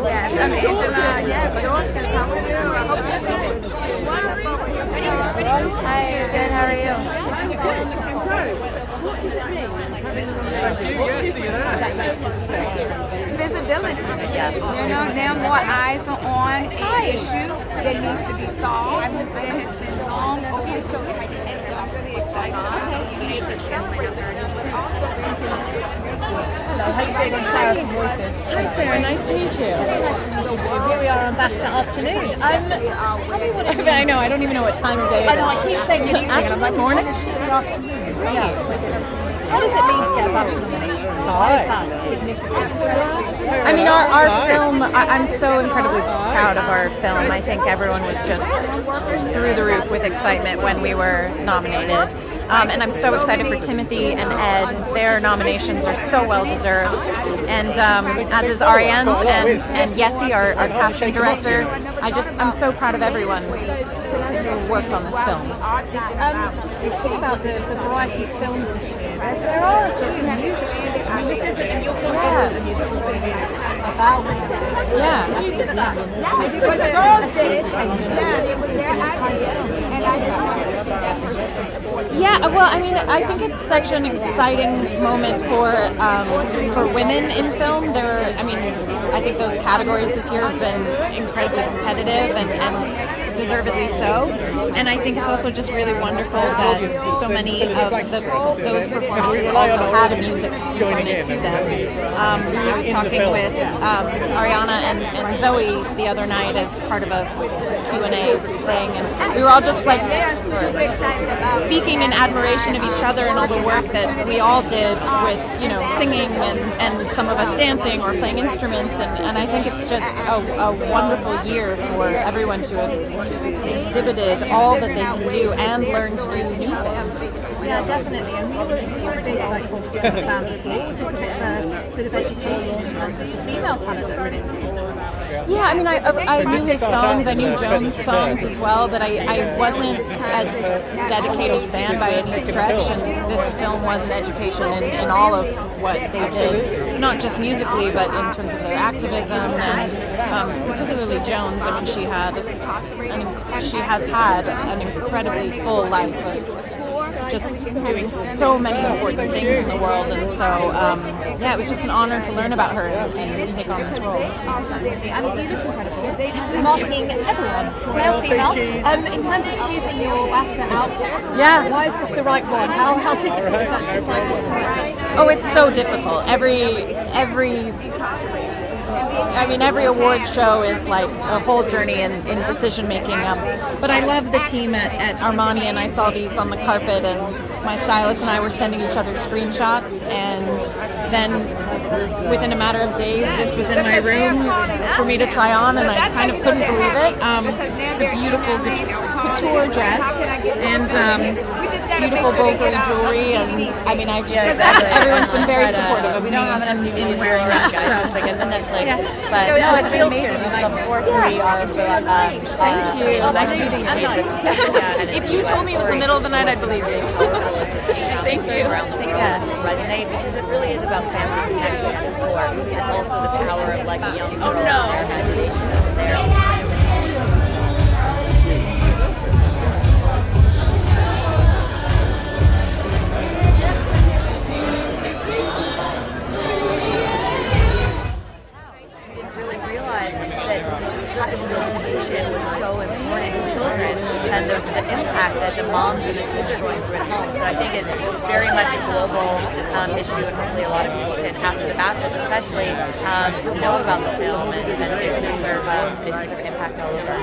Yes, I'm Angela. Yes, Dorcas. How are you? I hope you're good. Hi, good. How are you? Visibility. You know, now more eyes are on an issue that needs to be solved. There has been long overdue. So if I just answer, I'm really excited about Hello, how are you doing? I'm Sarah from Reuters. Hi Sarah, nice to meet you. Here we are on BAFTA afternoon. Tell me what I know, I don't even know what time of day it is. I know, I keep saying good evening and I'm like, morning? Afternoon. Yeah. How does it mean to get a BAFTA nomination? Why is that significant? I mean, our film, I'm so incredibly proud of our film. I think everyone was just through the roof with excitement when we were nominated. And I'm so excited for Timothy and Ed. Their nominations are so well deserved. And as is Ariane's and Yessie, our casting director. I'm so proud of everyone who worked on this film. Just thinking about the variety of films this year, there are a few musicals. I mean, this isn't, and your film isn't a musical, but it is about music. Yeah. I think that's maybe a scene changer. And I just wanted to be there for support. Yeah, well, I mean, I think it's such an exciting moment for women in film. I think those categories this year have been incredibly competitive and deservedly so. And I think it's also just really wonderful that so many of those performances also had a music component to them. I was talking with Ariana and Zoe the other night as part of a Q&A thing, and we were all just like speaking in admiration of each other and all the work that we all did with, singing and some of us dancing or playing instruments, and I think it's just a wonderful year for everyone to have exhibited all that they can do and learn to do new things. Yeah, definitely. And we were big like fan before. Was this a bit of a sort of education in terms of the female talent that were in it too? Yeah, I mean, I knew his songs, I knew Joan's songs as well, but I wasn't a dedicated fan by any stretch, and this film was an education in all of what they did, not just musically, but in terms of their activism, and particularly Joan's. I mean, she has had an incredibly full life of just doing so many important things in the world, and so it was just an honor to learn about her and take on this role. Absolutely, and you look incredible. I'm asking everyone, male, female, in terms of choosing your BAFTA outfit. Yeah. Why is this the right one? How difficult is that to decide what's right? Oh, it's so difficult. Every I mean, every award show is like a whole journey in decision making. But I love the team at Armani, and I saw these on the carpet, and my stylist and I were sending each other screenshots, and then within a matter of days, this was in my room for me to try on, and I kind of couldn't believe it. It's a beautiful couture dress, and beautiful Bulgari jewelry, and I mean, everyone's been very supportive of me in wearing that. So it's like in the Netflix, but no, it feels amazing. good. The 4-3 are Thank you. Nice meeting you. If you told me it was the middle of the night, I'd believe you. Thank you. Resonate because it really is about family connection at its core, and also the power of like young girls and their imagination there. Touch meditation was so important in children, and there's the impact that the moms and the kids are going through at home. So I think it's very much a global issue, and hopefully a lot of people can, after the BAFTAs especially, know about the film and it can serve impact all over.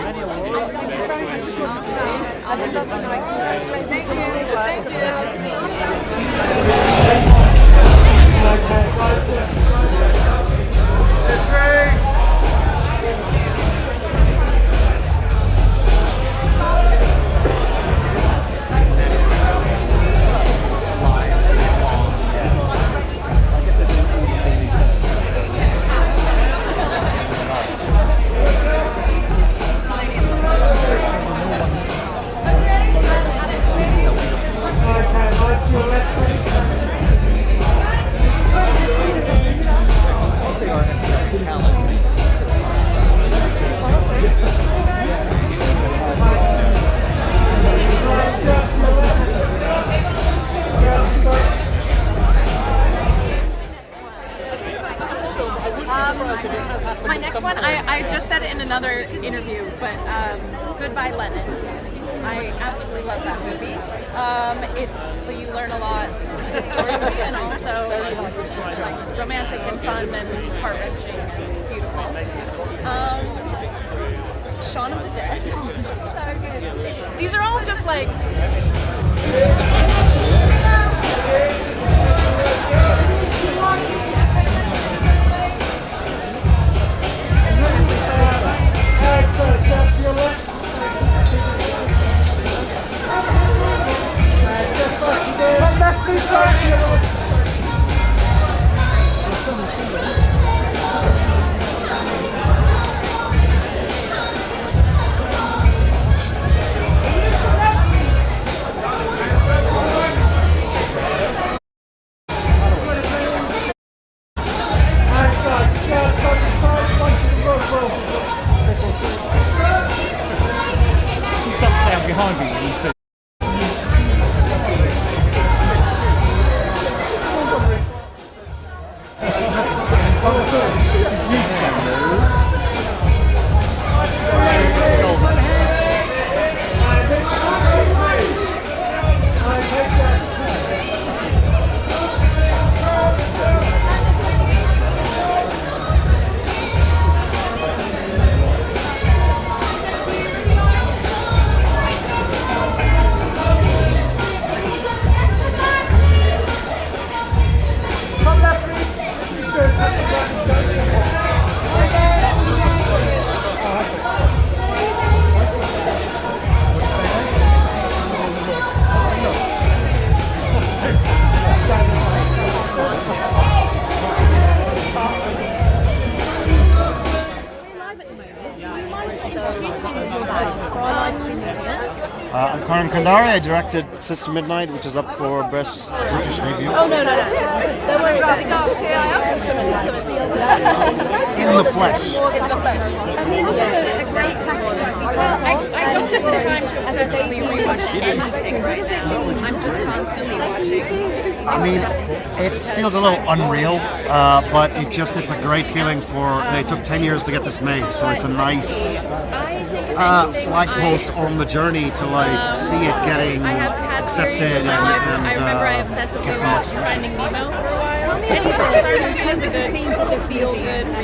My next one, I just said it in another interview, but Goodbye Lenin. I absolutely love that movie. You learn a lot historically, and also it's like romantic and fun and heart-wrenching and beautiful. Shaun of the Dead. So good. These are all just like... behind me when you said I'm Karan Kandari. I directed Sister Midnight, which is up for Best British debut. Oh, no. Don't worry about it. I am Sister Midnight. In the flesh. I mean, this is a great category because I don't have the time to obsessively rewatch anything right now. I'm just constantly watching. I mean, it feels a little unreal, but it's a great feeling they took 10 years to get this made, so it's a nice flagpost on the journey to see it getting accepted and I remember I obsessively watched Finding Nemo for a while. themes of this feel good. I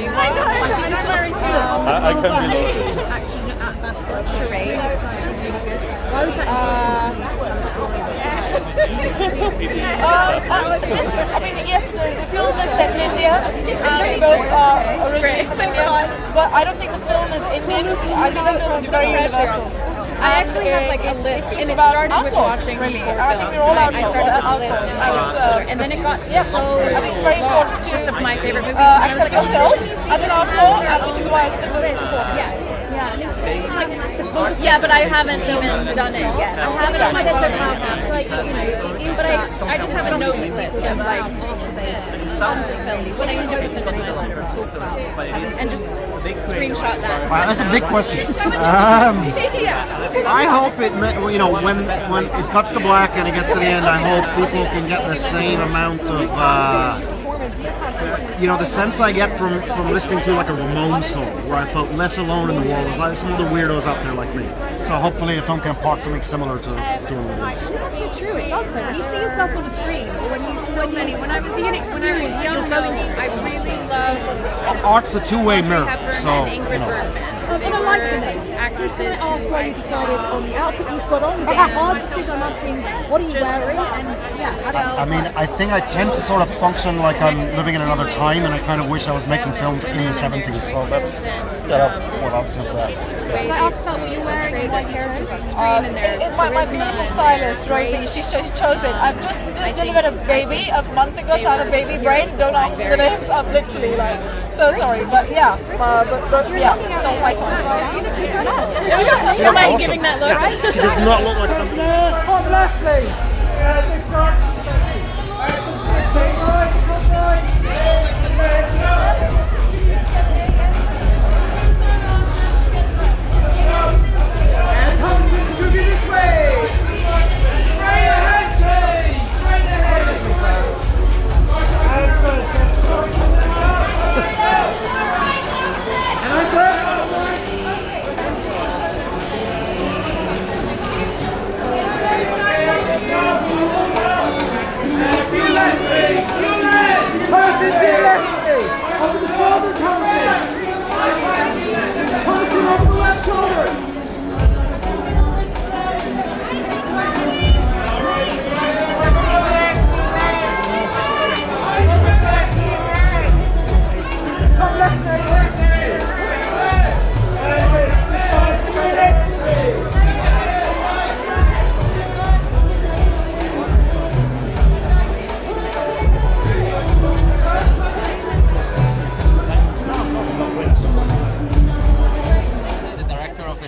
can believe it. Actually, at BAFTA, charade. Why was that important to tell a story? Yes, the film is set in India, and we both are originally from India, but I don't think the film is Indian. I think the film is very universal. I actually have like a list, it's just and it about started with outlaws, watching really. people I think we're all films. I started this outlaws. list, and then it got so I think it's very important to just of my favorite movies. accept yourself as an outlaw, which is why I think the film is important. Yeah, and it's like the post. Yeah, but I haven't even done it yet. I haven't on my There's phone. a problem. Like, But I just have a note list of like tons of films that I know that I want to talk about, and just screenshot that. Wow, that's a big question. I hope it, when it cuts to black and it gets to the end, I hope people can get the same amount of, the sense I get from listening to like a Ramones song, where I felt less alone in the world. There's like some other weirdos out there like me. So hopefully the film can impart something similar to That's so true. It does though. When you see yourself on the screen, or when I was young, I really loved. Art's a two-way mirror, so On a lighter note, can I ask why you decided on the outfit you've got on? Was it a hard decision? I'm asking, what are you wearing? And I think I tend to sort of function like I'm living in another time, and I kind of wish I was making films in the 70s, so that's what answers that. Can I ask about what you're wearing and why you chose on screen and their My beautiful stylist, Rosie, she chose it. I've just delivered a baby a month ago, so I have a baby brain. Don't ask me the names. I'm literally like so sorry, but yeah, it's all my song. You don't mind giving that look? She does not look like something. Top left, please. And come to this way. Straight ahead, please. Straight ahead. Person to your left, please. Over the shoulder, Thompson. Thompson over the left shoulder. Top left,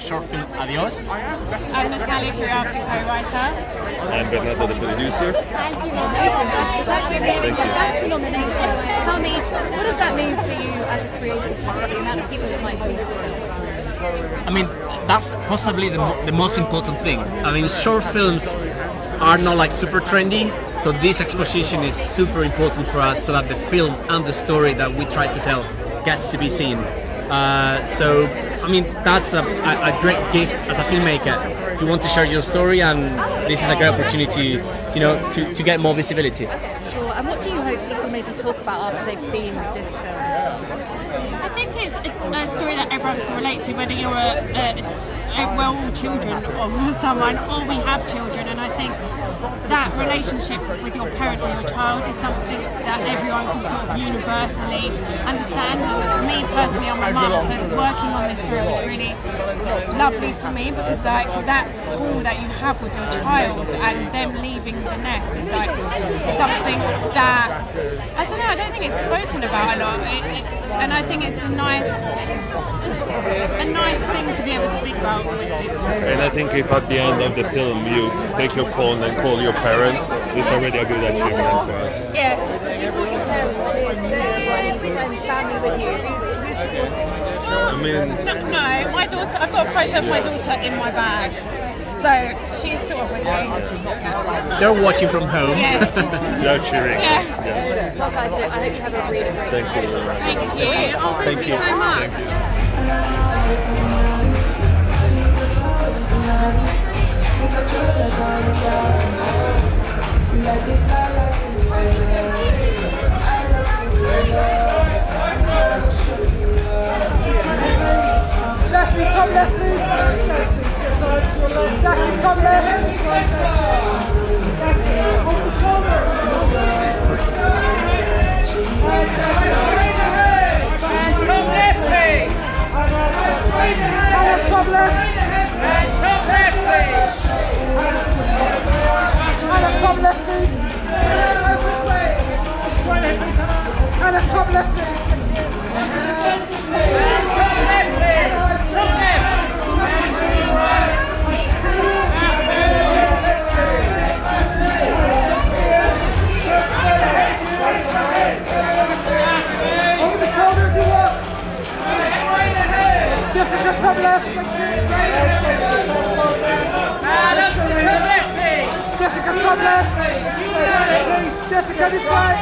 short film Adios. I'm Natalie, choreography co-writer. I'm Bernardo, the producer. Thank you. That's a nomination. Just tell me, what does that mean for you as a creative, the amount of people that might see this film? I mean, that's possibly the most important thing. I mean, short films are not like super trendy, so this exposition is super important for us so that the film and the story that we try to tell gets to be seen. So, I mean, that's a great gift as a filmmaker. You want to share your story, and this is a great opportunity, to get more visibility. Sure. And what do you hope people maybe talk about after they've seen this film? I think it's a story that everyone can relate to, whether you're we're all children of someone or we have children, and I think that relationship with your parent or your child is something that everyone can sort of universally understand. And me personally, I'm a mum, so working on this film is really lovely for me, because that pull that you have with your child and them leaving the nest is like something that I don't think it's spoken about a lot, and I think it's a nice thing to be able to speak about with people. And I think if at the end of the film you take your phone and call your parents, it's already a good achievement for us. Yeah. You brought your parents with family with you. Who's supporting? I mean, No, my daughter. I've got a photo of my daughter in my bag, so she's sort of with me. They're watching from home. Yes. They're cheering. Yeah. Well, guys, I hope you have a really great Thank you. Thank you. Oh, thank you so much. Like this, I like it. Lefty, top left, please. Lefty, top left. Top left. And top left, please. And a top left, please. And a top left, please. Over the shoulder if you want. Jessica, top left. And up to the top left, please. Jessica, top left. Jessica, this way.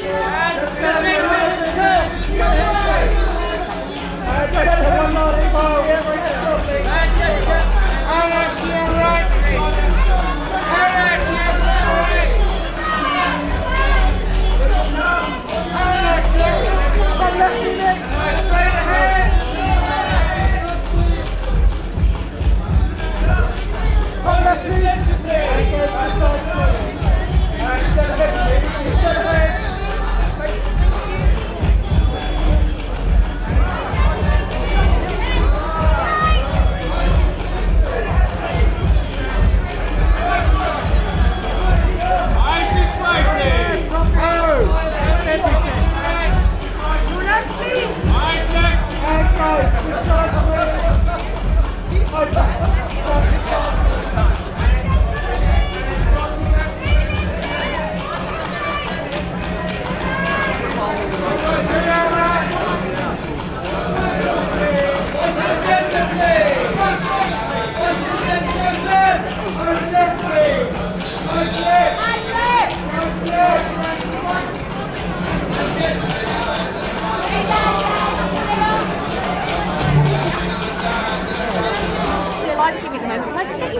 And to the next one, top. One last ball. And Jessica. And on to your right, please. And on to your right. Top left, next. Straight ahead. Top left, please.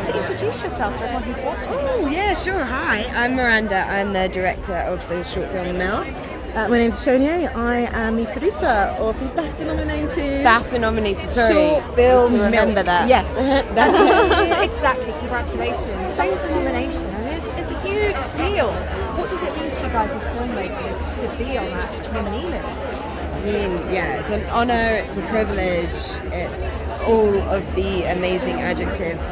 Introduce yourself to everyone who's watching. Oh, yeah, sure. Hi, I'm Miranda. I'm the director of the short film Now. My name's Shonier. I am the producer of the BAFTA-nominated short film. Remember that. Yes. Exactly. Congratulations. Thanks for the nomination. I mean, it's a huge deal. What does it mean to you guys as filmmakers to be on that nominee list? I mean, yeah, it's an honour, it's a privilege, it's all of the amazing adjectives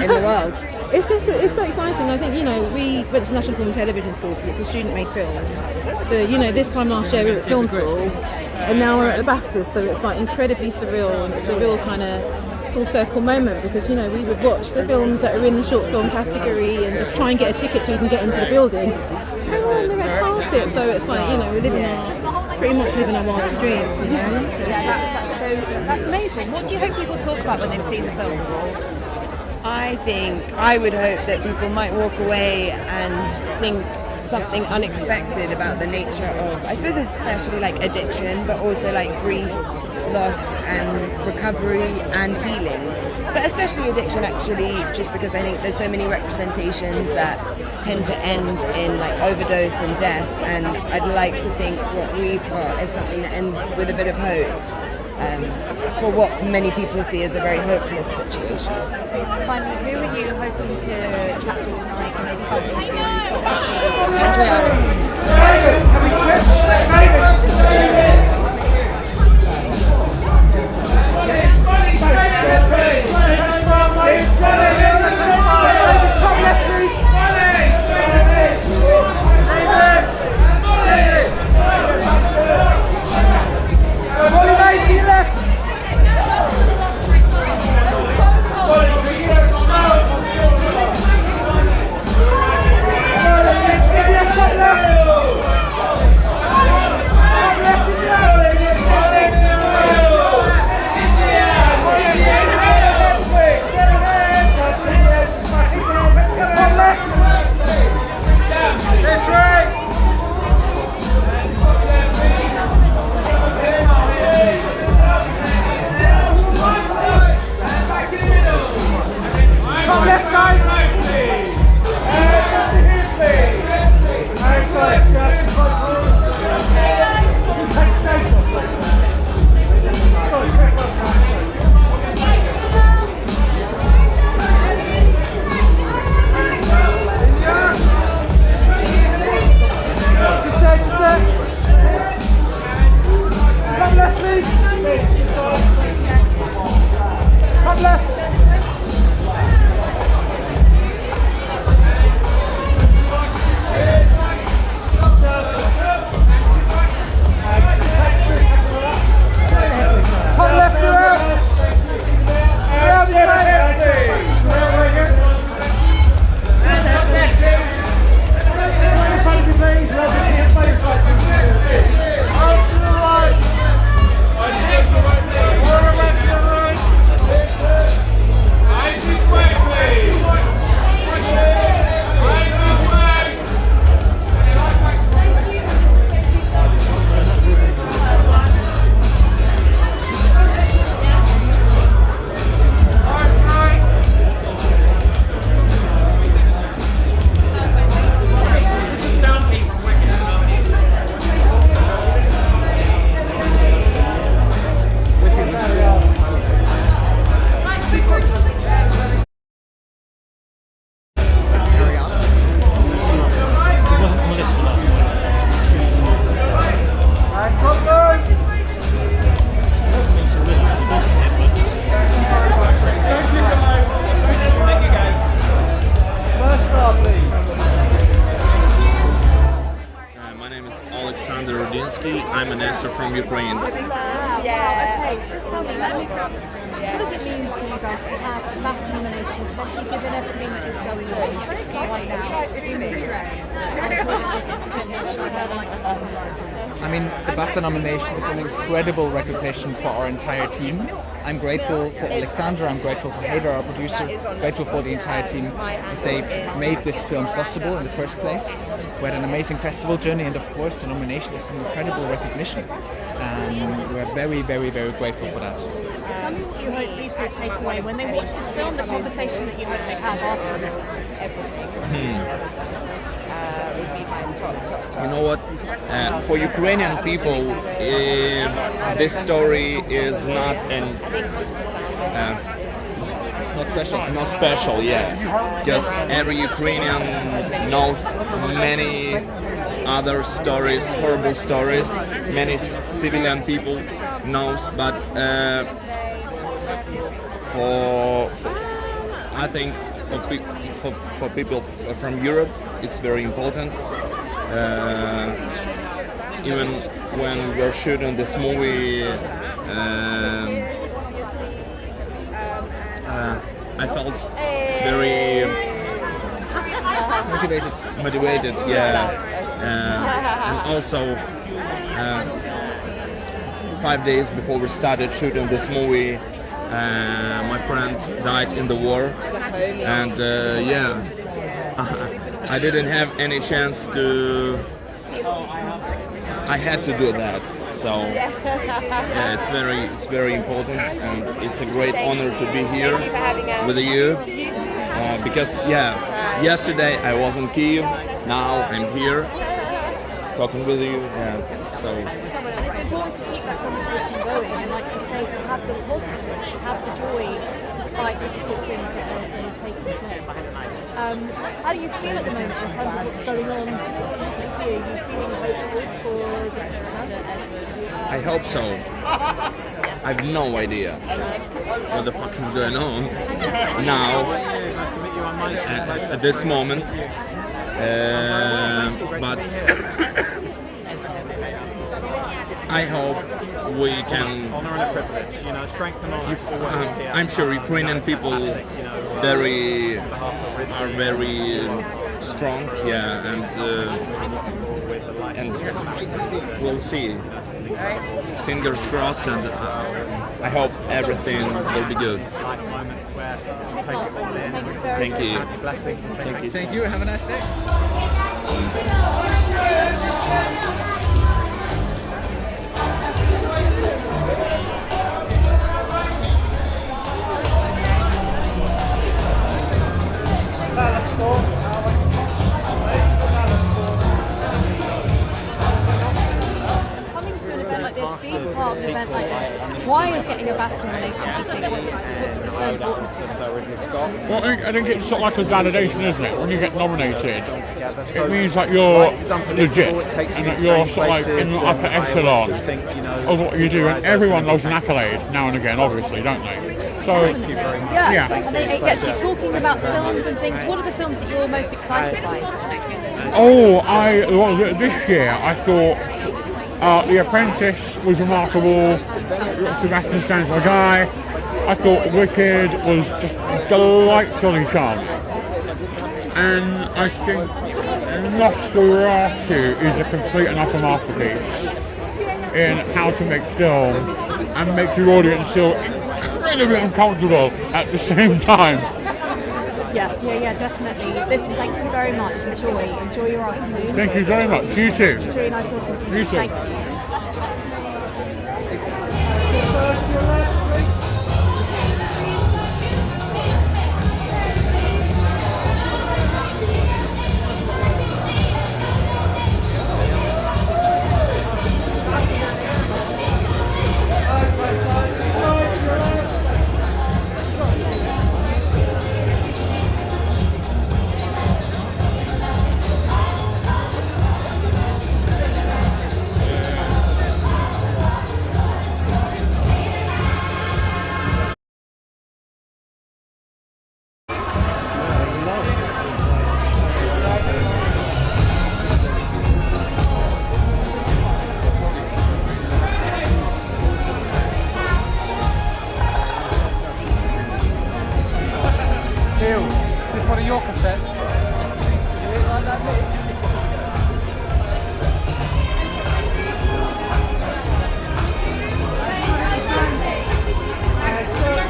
in the world. It's so exciting. I think, we went to National Film and Television School, so it's a student-made film. So, this time last year we were at film school, and now we're at the BAFTA, so it's like incredibly surreal, and it's a real kind of full circle moment because, we would watch the films that are in the short film category and just try and get a ticket so we can get into the building. And we're on the red carpet, so it's like, we're pretty much living our wildest dreams, Yeah, that's amazing. What do you hope people talk about when they've seen the film? I would hope that people might walk away and think something unexpected about the nature of, I suppose especially like addiction, but also like grief, loss and recovery and healing. But especially addiction actually, just because I think there's so many representations that tend to end in like overdose and death, and I'd like to think what we've got is something that ends with a bit of hope. For what many people see as a very hopeless situation. Finally, who are you hoping to chat to tonight and maybe hoping to Left please. Top left. Top left, you're out. You're out this way. In front of you, please. Out to the right. I'm an actor from Ukraine. Wow. Okay, so tell me, what does it mean for you guys to have a BAFTA nomination, especially given everything that is going on right now in I mean, the BAFTA nomination is an incredible recognition for our entire team. I'm grateful for Alexandra, I'm grateful for Hader, our producer, grateful for the entire team that they've made this film possible in the first place. We had an amazing festival journey, and of course the nomination is an incredible recognition. And we're very, very, very grateful for that. Tell me what you hope people take away when they watch this film, the conversation that you hope they have afterwards. You know what? For Ukrainian people, this story is not not special, yeah. Because every Ukrainian knows many other stories, horrible stories. Many civilian people knows, but I think for people from Europe, it's very important. Even when we're shooting this movie, I felt very motivated, yeah. And also, 5 days before we started shooting this movie, my friend died in the war, and yeah, I didn't have any chance to. I had to do that, so yeah, it's very important, and it's a great honor to be here with you. Because yeah, yesterday I was in Kyiv, now I'm here talking with you. Yeah, so. It's important to keep that conversation going, and like you say, to have the positives, to have the joy, despite difficult things that are taking place. How do you feel at the moment in terms of what's going on with you? Are you feeling hopeful for the future? I hope so. I have no idea what the fuck is going on now at this moment, but I hope we can. I'm sure Ukrainian people are very strong, yeah, and we'll see. Fingers crossed, and I hope everything will be good. Thank you. Thank you. Have a nice day. like this, being part of an event like this, why is getting a BAFTA nomination, do you think? What's this so important for you? Well, I think it's sort of like a validation, isn't it? When you get nominated, it means that you're legit and that you're sort of like in the upper echelon of what you do. And everyone loves an accolade now and again, obviously, don't they? So, yeah. And it gets you talking about films and things. What are the films that you're most excited by? This year I thought The Apprentice was remarkable. Sebastian Stan's my guy. I thought Wicked was just delightfully charming. And I think Nosferatu is a complete and utter masterpiece in how to make film and make your audience feel incredibly uncomfortable at the same time. Yeah, definitely. Listen, thank you very much. Enjoy your afternoon. Thank you very much. You too. It's really nice talking to you. You too. Thank you. Is this one of your cassettes?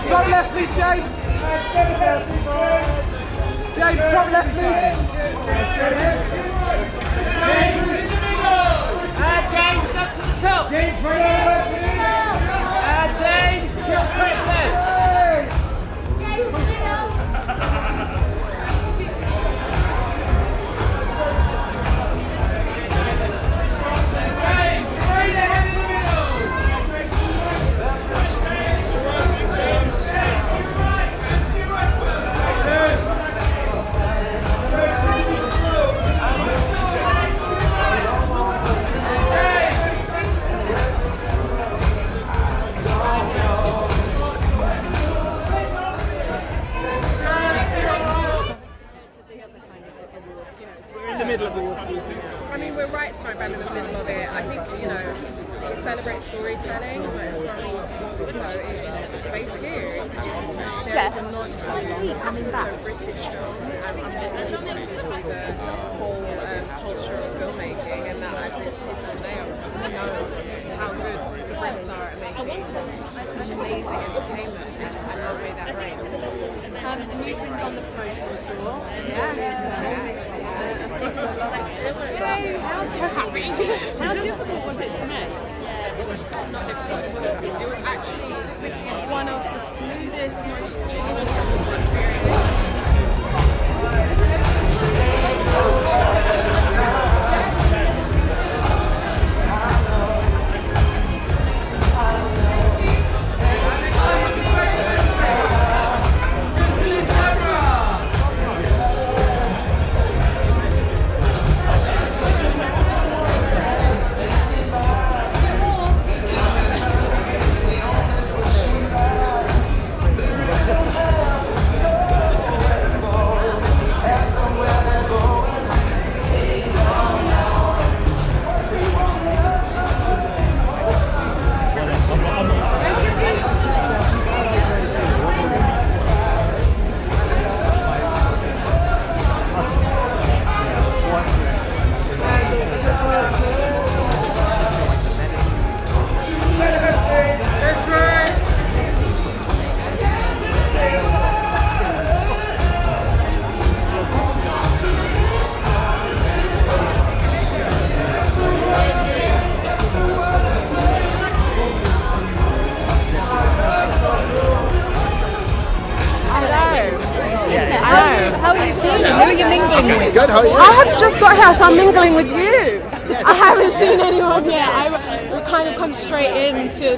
Top left, please, James. James, top left, please. James, up to the top. James, top left. I mean, we're right smack bang in the middle of it. I think, it celebrates storytelling, but it's based here. There is a nod to British film. I'm looking into the whole culture of filmmaking, and that adds its own layer. We know how good the Brits are at making amazing entertainment, and how may that rank. New things on the promotional tour. Yes. I'm so happy. How difficult was it to make? Not difficult to make. It was actually one of the smoothest, most experiences. Good, how are you? I have just got here, so I'm mingling with you. I haven't seen anyone yet. We're kind of come straight in to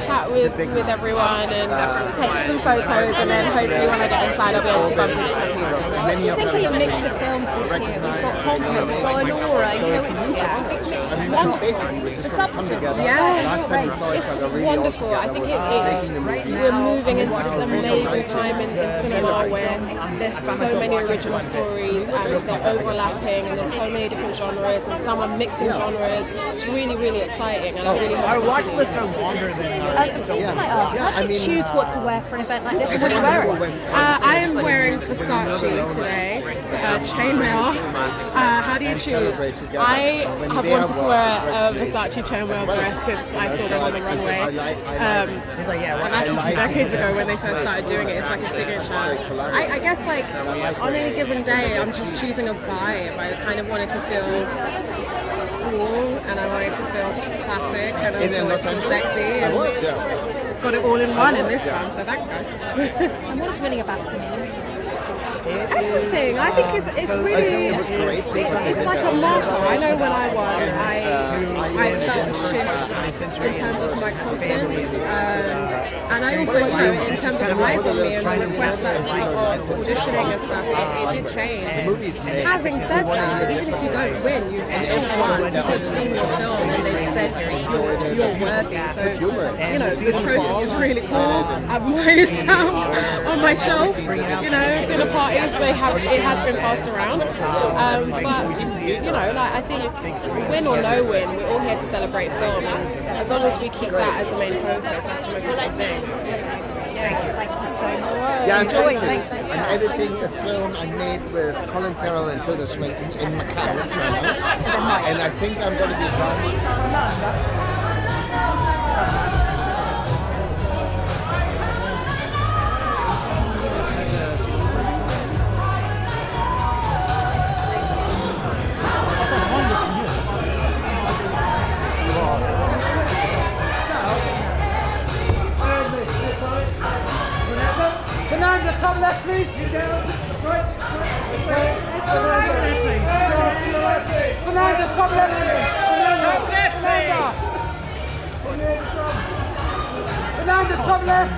chat with everyone and take some photos, and then hopefully when I get inside I'll be able to bump into some people. What do you think of the mix of films this year? We've got Conference, Sonora, you know, it's such a big mix. It's wonderful. The substance. Yeah, it's wonderful. I think we're moving into this amazing time in cinema where there's so many original stories and they're overlapping and there's so many different genres and some are mixing genres. It's really, really exciting, and I really hope to watch this for longer than please can I ask, how do you choose what to wear for an event like this? What are you wearing? I am wearing Versace today, chainmail. How do you choose? I have wanted to wear a Versace chainmail dress since I saw them on the runway. And that's a few decades ago when they first started doing it. It's like a signature. I guess like on any given day, I'm just choosing a vibe. I kind of wanted to feel cool, and I wanted to feel classic, and I also wanted to feel sexy, and got it all in one in this one, so thanks guys. And what does winning a BAFTA mean? Everything. I think it's really, it's like a marker. I know when I won, I felt a shift in terms of my confidence, and I also, you know, in terms of eyes on me and the requests that of auditioning and stuff, it did change. Having said that, even if you don't win, you've still won. People have seen your film and they've said you're worthy. So, you know, the trophy is really cool. I've always some on my shelf, you know, dinner parties, it has been passed around. But, you know, like, I think win or no win, we're all here to celebrate film, and as long as we keep that as the main focus, that's the most important thing. Thank you so much. Yeah, Enjoy. I'm editing a film I made with Colin Farrell and Tilda Swinton in Macau, China, and I think I'm going to be done. Fernanda, top left, please. Fernanda, top left, please. Fernanda, top left.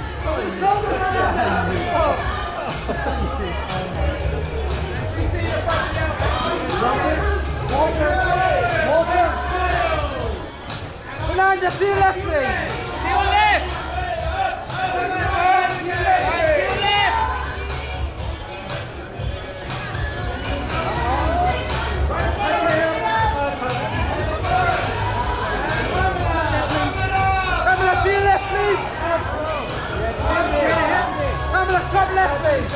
Fernanda, to your left, please. To your left. Top left, please.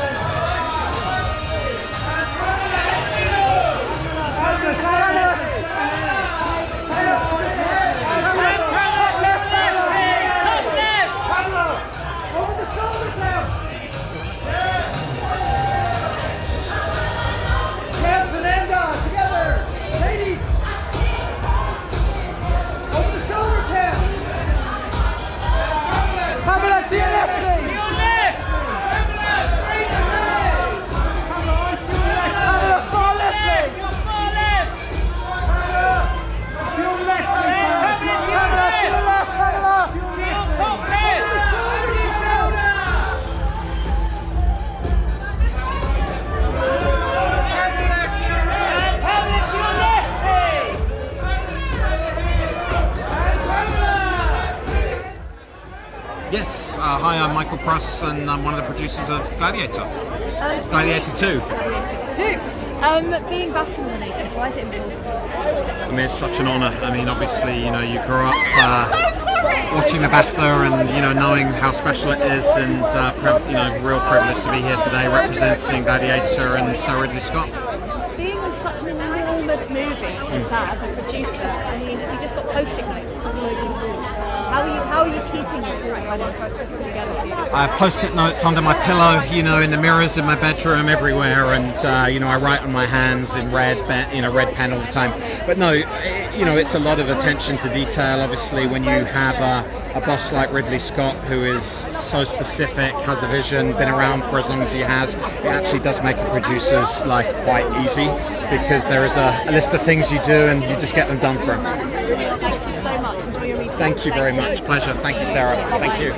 Yes, hi, I'm Michael Pruss and I'm one of the producers of Gladiator. Gladiator 2. Being BAFTA nominated, why is it important? I mean, it's such an honour. I mean, obviously, you know, you grew up watching the BAFTA and, you know, knowing how special it is, and, you know, real privilege to be here today representing Gladiator and Sir Ridley Scott. Being such an enormous movie as that, as a producer, I mean, you just got post-it notes all over the walls. How are you keeping it together for you? I have post-it notes under my pillow, you know, in the mirrors in my bedroom, everywhere, and you know, I write on my hands in red pen all the time. But no, you know, it's a lot of attention to detail. Obviously, when you have a boss like Ridley Scott, who is so specific, has a vision, been around for as long as he has, it actually does make a producer's life quite easy, because there is a list of things you do and you just get them done for him. Thank you so much. Enjoy your weekend. Thank you very much. Pleasure. Thank you, Sarah. Thank you.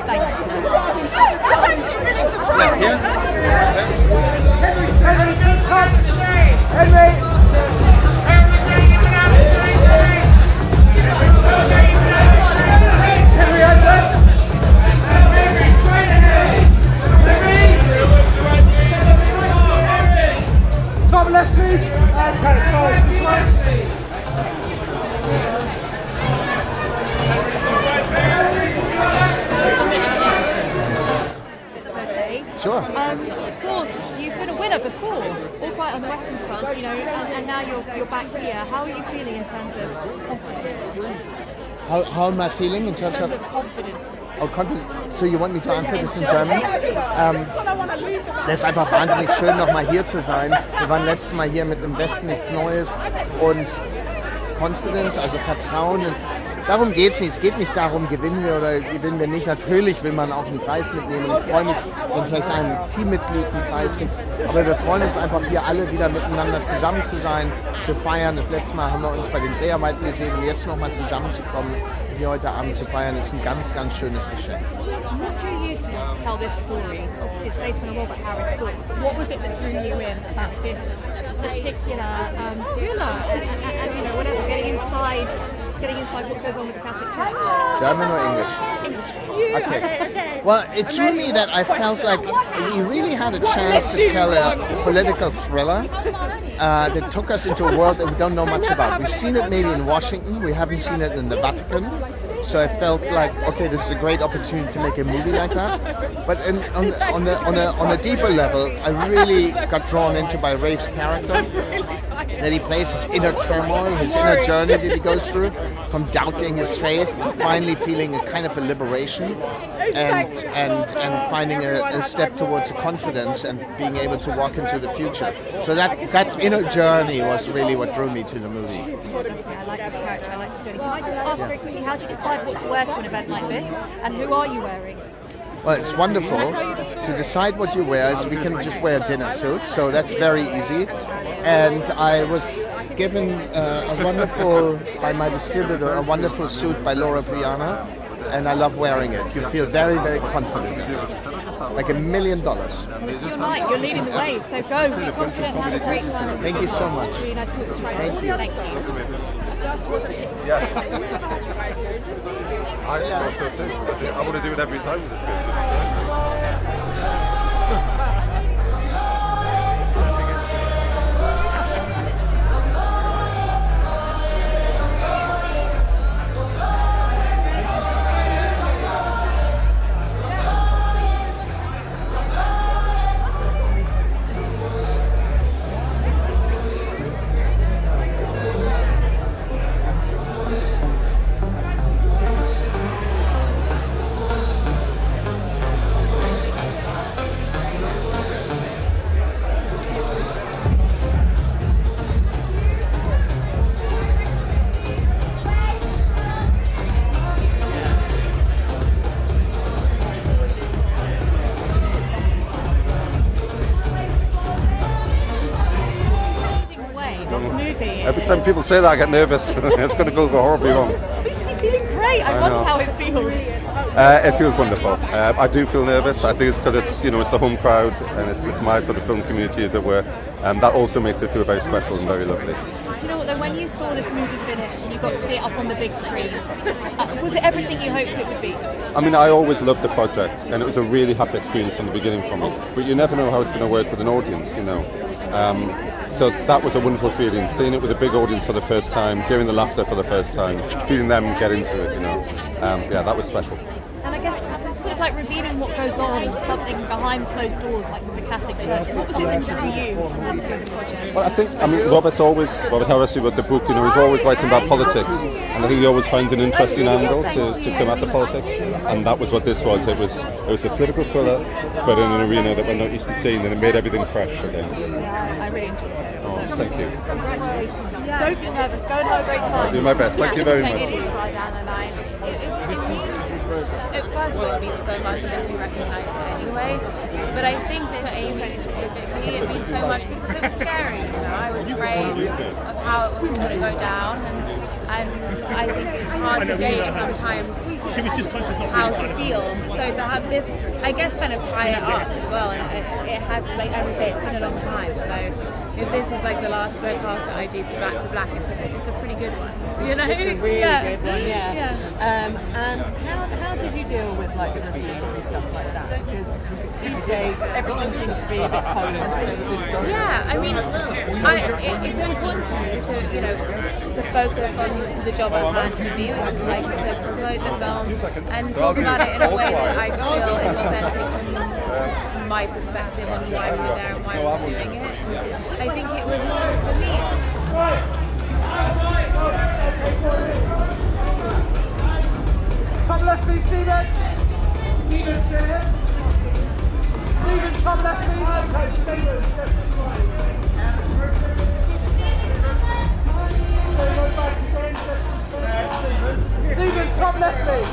Top left, please. Sure. Of course, you've been a winner before, all quite on the Western Front, you know, and now you're back here. How are you feeling in terms of confidence? How am I feeling in terms of confidence? Oh, confidence. So you want me to answer this in German? Das ist einfach wahnsinnig schön, nochmal hier zu sein. Wir waren letztes Mal hier mit Im Westen nichts Neues und Confidence, also Vertrauen ist. Darum geht es nicht. Es geht nicht darum, gewinnen wir oder gewinnen wir nicht. Natürlich will man auch einen Preis mitnehmen. Ich freue mich, wenn vielleicht ein Teammitglied einen Preis gibt. Aber wir freuen uns einfach, hier alle wieder miteinander zusammen zu sein, zu feiern. Das letzte Mal haben wir uns bei den Dreharbeiten gesehen und jetzt nochmal zusammenzukommen, hier heute Abend zu feiern, ist ein ganz, ganz schönes Geschenk. What drew you to tell this story? Obviously, it's based on a Robert Harris book. What was it that drew you in about this particular thriller? And you know, whatever, getting inside what goes on with the Catholic Church. German or English? English. Okay. Well, it drew me that I felt like we really had a chance to tell a political thriller that took us into a world that we don't know much about. We've seen it maybe in Washington, we haven't seen it in the Vatican. So I felt like, okay, this is a great opportunity to make a movie like that. But on a deeper level, I really got drawn into by Rafe's character. That he plays his inner turmoil, his inner journey that he goes through, from doubting his faith to finally feeling a kind of a liberation and finding a step towards a confidence and being able to walk into the future. So that inner journey was really what drew me to the movie. I like this character, I like this journey. Can I just ask very quickly, how do you decide what to wear to an event like this, and who are you wearing? Well, it's wonderful. To decide what you wear is we can just wear a dinner suit, so that's very easy. And I was given by my distributor, a wonderful suit by Laura Brianna, and I love wearing it. You feel very, very confident. Like $1 million. It's your night, you're leading the way, so go, be confident, have a great time. Thank you so much. Really nice to meet you. Thank you. Thank you. Yeah. I thought so too. I want to do it every time with this film. Every time people say that, I get nervous. It's going to go horribly wrong. You should be feeling great. I wonder how it feels. It feels wonderful. I do feel nervous. I think it's because it's the home crowd and it's my sort of film community, as it were. That also makes it feel very special and very lovely. Do you know what though? When you saw this movie finish and you got to see it up on the big screen, was it everything you hoped it would be? I mean, I always loved the project, and it was a really happy experience from the beginning for me. But you never know how it's going to work with an audience, So that was a wonderful feeling, seeing it with a big audience for the first time, hearing the laughter for the first time, feeling them get into it, Yeah, that was special. And I guess sort of like revealing what goes on, something behind closed doors, like with the Catholic Church. What was it that drew you towards doing the project? Well, I mean, Robert Harris, who wrote the book, he's always writing about politics, and I think he always finds an interesting angle to come at the politics, and that was what this was. It was a political thriller, but in an arena that we're not used to seeing, and it made everything fresh again. Yeah, I really enjoyed it. Oh, thank you. Congratulations. Don't be nervous. Go and have a great time. I'll do my best. Thank you very much. It is right down the line. It first of all, it means so much because we recognised it anyway. But I think for Amy specifically, it means so much because it was scary. I was afraid of how it was going to go down, and I and I think it's hard to gauge sometimes how to feel. So to have this, I guess, kind of tie it up as well, and it has, like as I say, it's been a long time. So if this is like the last red carpet I do for Back to Black, it's a pretty good one. You know, it's a really good one. Yeah. And how did you deal with like reviews and stuff like that? Because these days everything seems to be a bit polarized. Yeah, I mean, it's important to me to focus on the job at hand for viewers, like to promote the film and talk about it in a way that I feel is authentic to my perspective on why we were there and why we're doing it. I think it was more for me. Top left, please, Stephen. Stephen, top left, please. Stephen, top left, please.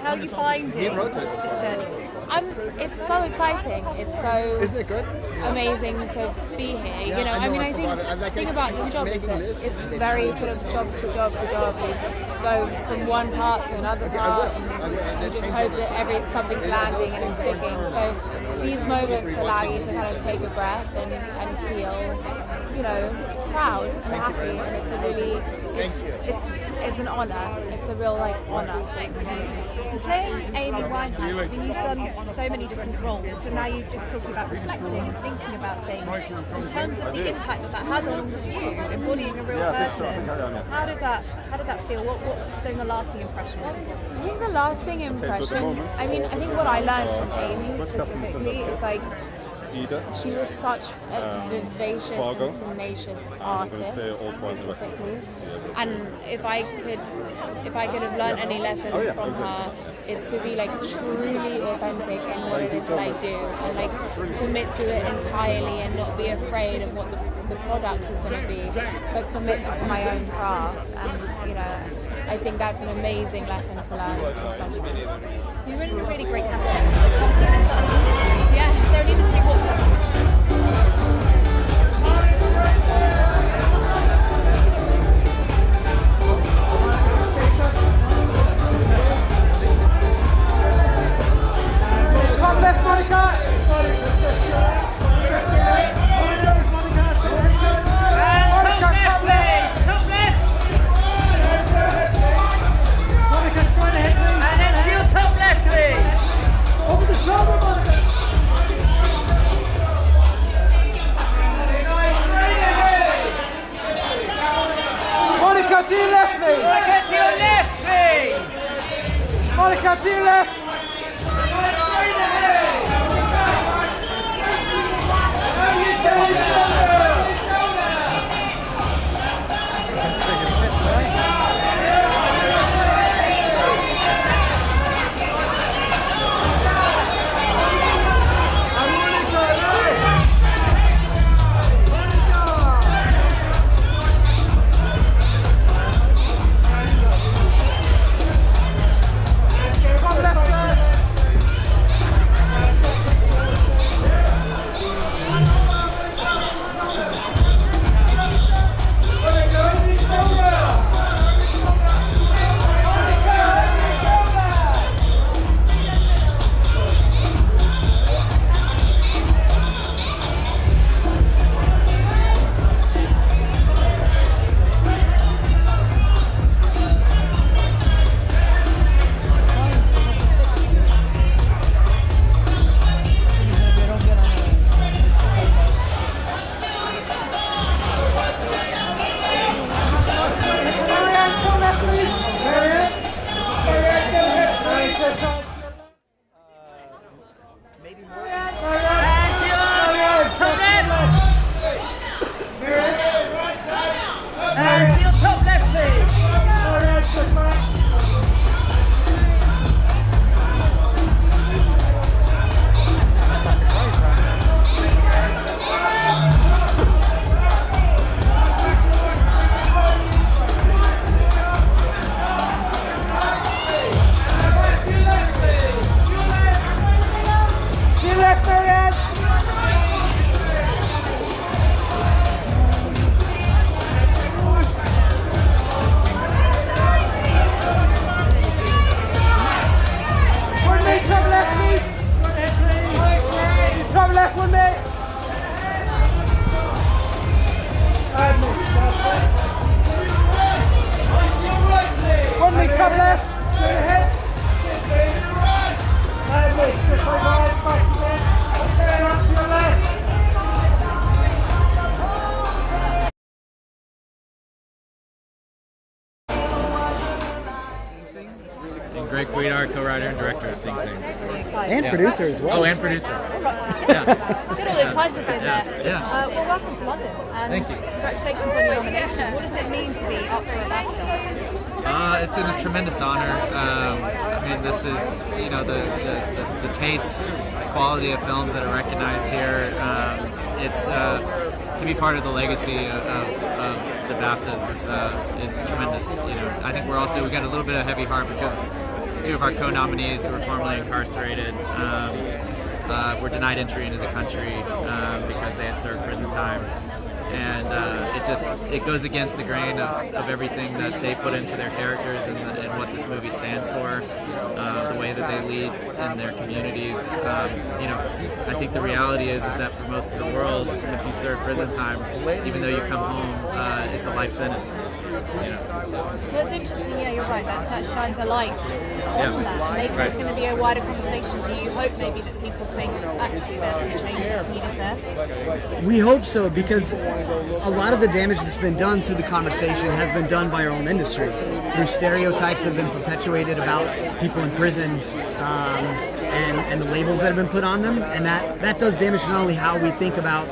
How are you finding this journey? It's so exciting. It's so Isn't it good? amazing to be here. Yeah, You know, I I mean, know, I think the thing about this job is that it's very sort of job to job to job. You go from one part to another part, and you just hope that something's landing and it's sticking. So these moments allow you to kind of take a breath and feel, proud and happy, and it's a really, it's an honour. It's a real honour. Playing Amy Winehouse, you've done so many different roles, and now you're just talking about reflecting and thinking about things. In terms of the impact that had on you, embodying a real person, how did that feel? What's doing a lasting impression? I think the lasting impression, I think what I learned from Amy specifically is she was such a vivacious and tenacious artist specifically, and if I could have learned any lesson from her, it's to be truly authentic in what it is that I do, and commit to it entirely and not be afraid of what the product is going to be, but commit to my own craft. And I think that's an amazing lesson to learn from someone. You're in some really great campaigns. Yeah, is there an industry WhatsApp? Top left, Monica. Monica, to your left, please. Monica, to your left, please. Monica, to your left. Come left, sir. And Greg Guidar, co-writer and director of Sing Sing. And producer as well. Oh, and producer. Get all those titles in there. Yeah. Well, welcome to London. And Thank you. Congratulations on your nomination. What does it mean to be up for a BAFTA? It's a tremendous honor. I mean, this is, you know, the taste, quality of films that are recognized here. It's to be part of the legacy of the BAFTAs is tremendous. You know, I think we got a little bit of heavy heart because two of our co-nominees were formerly incarcerated. Were denied entry into the country because they had served prison time. And it goes against the grain of everything that they put into their characters and what this movie stands for, the way that they lead in their communities. You know, I think the reality is that for most of the world, if you serve prison time, even though you come home, it's a life sentence. You know. Well, it's interesting. Yeah, you're right. That shines a light on that. Maybe there's going to be a wider conversation. Do you hope maybe that people think actually there's some change that's needed there? We hope so, because a lot of the damage that's been done to the conversation has been done by our own industry through stereotypes that have been perpetuated about people in prison and the labels that have been put on them, and that does damage not only how we think about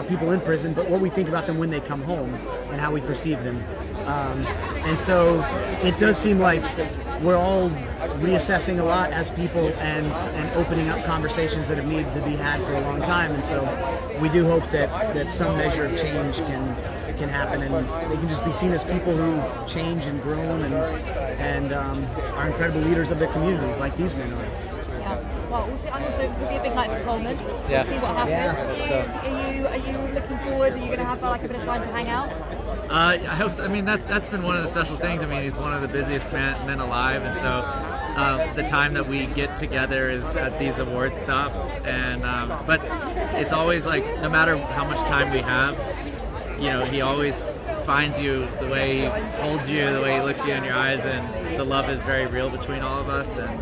people in prison, but what we think about them when they come home and how we perceive them. And so it does seem like we're all reassessing a lot as people and opening up conversations that have needed to be had for a long time. And so we do hope that some measure of change can happen, and they can just be seen as people who've changed and grown and are incredible leaders of their communities, like these men are. Well, we'll see. It could be a big night for Coleman. Yeah. We'll see what happens. Yeah, Are you looking forward? Are you going to have like a bit of time to hang out? I hope so. I mean, that's been one of the special things. I mean, he's one of the busiest men alive, and so the time that we get together is at these award stops. And but it's always like, no matter how much time we have, you know, he always finds you, the way he holds you, the way he looks you in your eyes, and the love is very real between all of us. And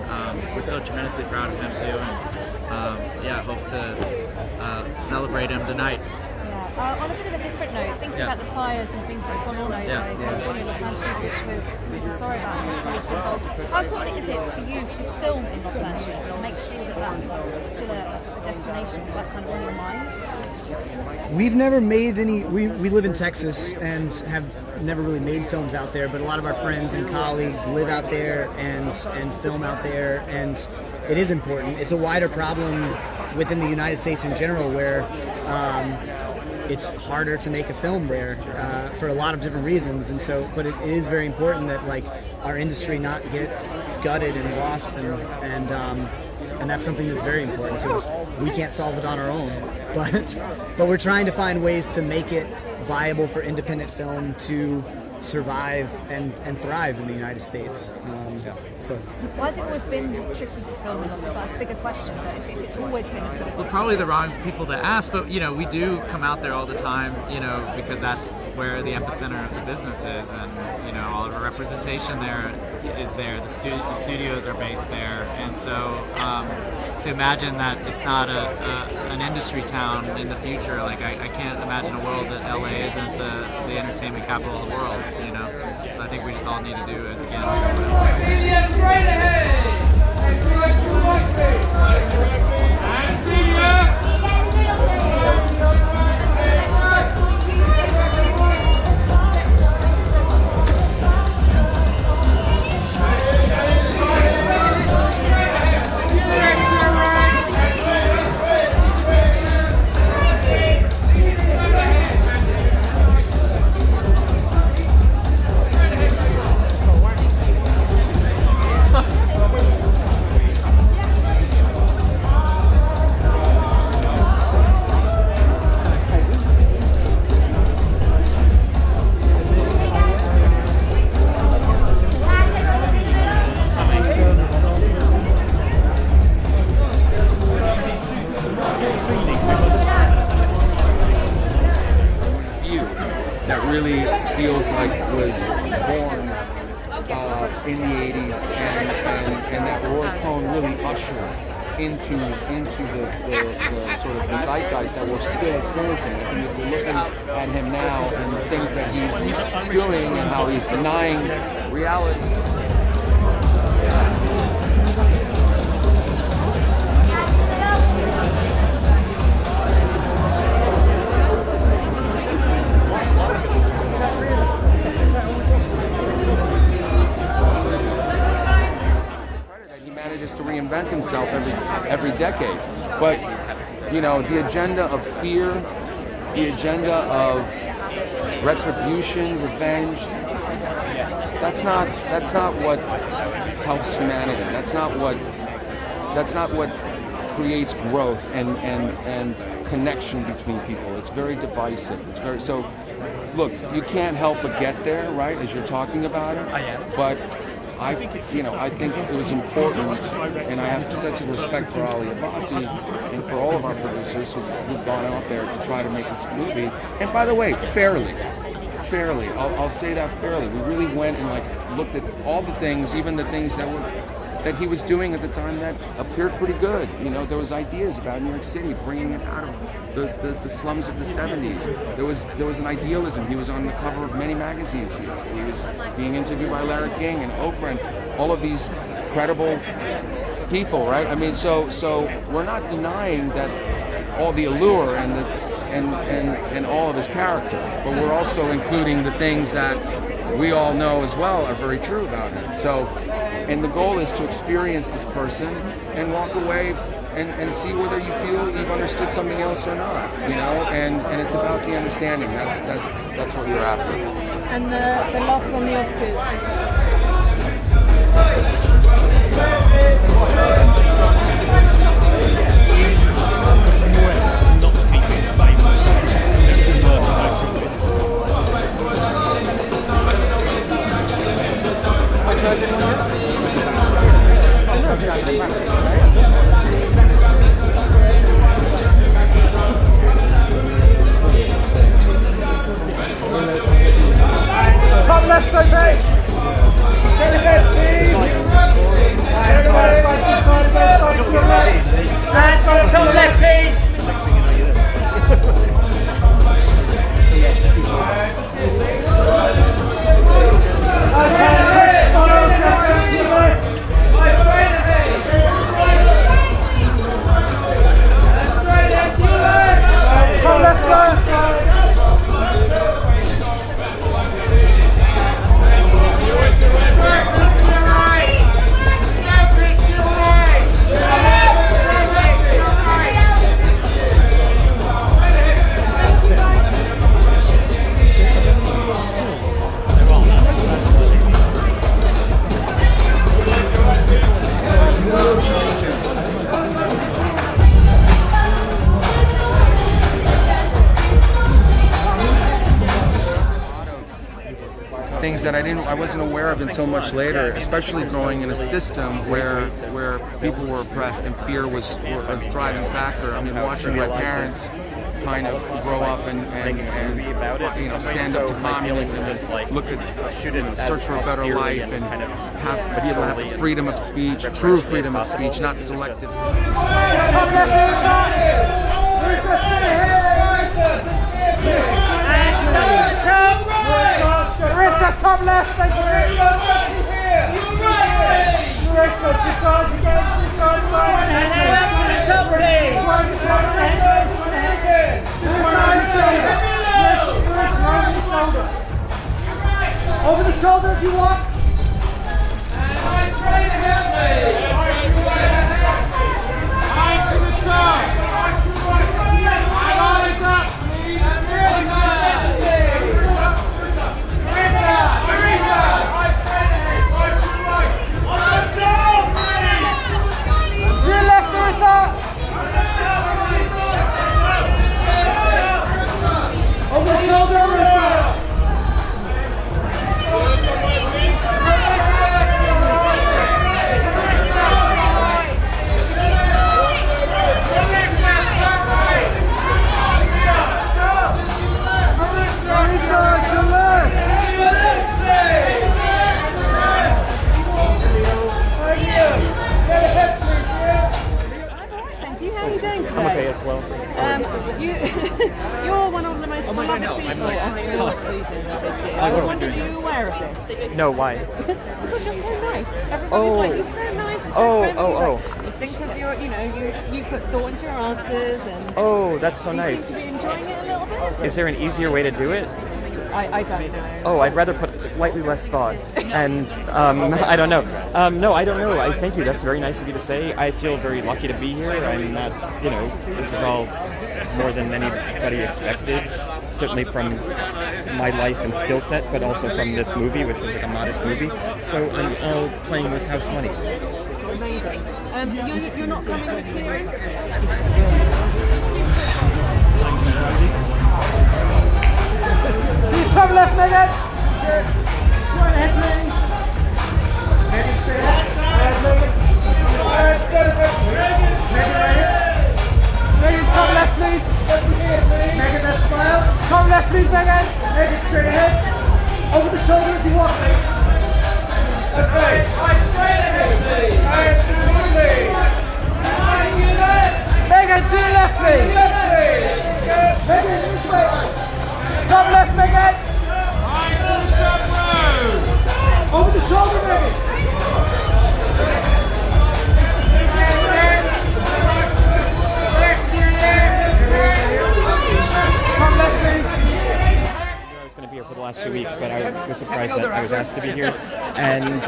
we're so tremendously proud of him too. And hope to celebrate him tonight. On a bit of a different note, thinking about the fires and things that have gone on over in Los Angeles, which we're super sorry about, and the colleagues involved, how important is it for you to film in Los Angeles to make sure that that's still a destination? Is that kind of on your mind? We've never made any. We live in Texas and have never really made films out there, but a lot of our friends and colleagues live out there and film out there, and it is important. It's a wider problem within the United States in general, where it's harder to make a film there for a lot of different reasons, and so. But it is very important that like our industry not get gutted and lost, and that's something that's very important to us. We can't solve it on our own, but we're trying to find ways to make it viable for independent film to survive and thrive in the United States. So why has it always been tricky to film in Los Angeles? That's a bigger question, but if it's always been a sort of We're probably the wrong people to ask, but you know, we do come out there all the time, you know, because that's where the epicenter of the business is, and you know, all of our representation there is there. The studios are based there, and so to imagine that it's not an industry town in the future, like I can't imagine a world that LA isn't the entertainment capital of the world, you know. So I think we just all need to do is again. Right ahead. And senior. In the 80s, and that Roy Cohn really ushered into the sort of the zeitgeist that we're still experiencing. I think if we're looking at him now and the things that he's doing and how he's denying reality. has to reinvent himself every decade. But the agenda of fear, the agenda of retribution, revenge, that's not what helps humanity. That's not what creates growth and connection between people. It's very divisive. So. Look, you can't help but get there, right? As you're talking about it. But I think it was important, and I have such a respect for Ali Abbasi and for all of our producers who've gone out there to try to make this movie. And by the way, fairly, I'll say that fairly. We really went and looked at all the things, even the things that he was doing at the time that appeared pretty good. There was ideas about New York City, bringing it out of the slums of the 70s. There was an idealism. He was on the cover of many magazines here. He was being interviewed by Larry King and Oprah and all of these credible people, right? I mean, so we're not denying that all the allure and all of his character, but we're also including the things that we all know as well are very true about him. And the goal is to experience this person and walk away and see whether you feel you've understood something else or not, and it's about the understanding. That's what we're after. And the love from the Oscars. Not to keep it the same, to work on Top left, Sophie. Get ahead, please. Hands on the top left, please. Top left side. Things that I wasn't aware of until much later, especially growing in a system where people were oppressed and fear was a driving factor. I mean, watching my parents kind of grow up and stand up to communism and look at search for a better life and have to be able to have the freedom of speech, true freedom of speech, not selective. Marissa, top left, thank you. Marissa, two sides again, two sides again. And then up to the top, please. Over the shoulder if you want. And eyes straight ahead, please. Eyes to the top. And eyes up, please. To your left, Marissa! Over the shoulder, Marissa! I'm okay as well. You're one of the most beloved people on the award season this year. I was wondering, are you aware of this? No, why? Because you're so nice. Everybody's like, you're so nice. You're so friendly. You think of your, you put thought into your answers and. Oh, that's so you nice. seem to be enjoying it a little bit. Is there an easier way to do it? I don't know. Oh, I'd rather put slightly less thought. And I don't know. No, I don't know. I thank you. That's very nice of you to say. I feel very lucky to be here. I'm not, this is all more than anybody expected. Certainly from my life and skill set, but also from this movie, which was like a modest movie. So I'm all playing with house money. Amazing. You're not coming with me? To your top left, Megan. Good. Right ahead, please. Megan, straight ahead. Megan. Megan, right here. Megan, top left, please. Megan, that smile. Top left, please, Megan. Megan, straight ahead. Over the shoulders, you walk. Okay. Right, straight ahead, please. Right, please. Megan, to your left, please. Megan, this way. Top left, Megan. Right to the top row. Over the shoulder, Megan. Top left, please. I was going to be here for the last 2 weeks, but I was surprised that I was asked to be here. And,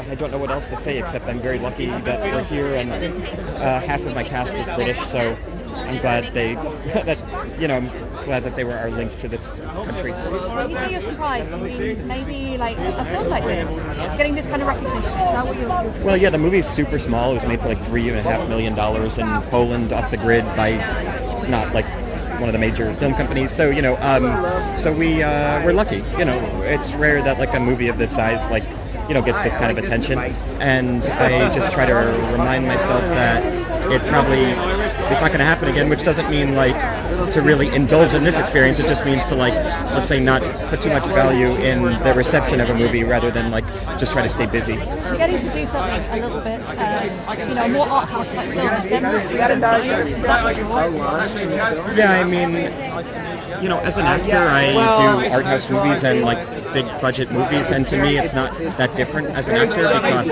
I don't know what else to say except I'm very lucky that we're here, and half of my cast is British, so I'm glad I'm glad that they were our link to this country. When you say you're surprised, you mean maybe like a film like this, getting this kind of recognition, is that what you're Well, yeah, the movie's super small. It was made for like $3.5 million in Poland, off the grid by not like one of the major film companies. So we're lucky. It's rare that like a movie of this size gets this kind of attention, and I just try to remind myself that it probably is not going to happen again, which doesn't mean to really indulge in this experience. It just means to let's say not put too much value in the reception of a movie rather than just try to stay busy. You're getting to do something a little bit, more art house type film. Yeah, I mean, as an actor, I do art house movies and big budget movies, and to me, it's not that different as an actor because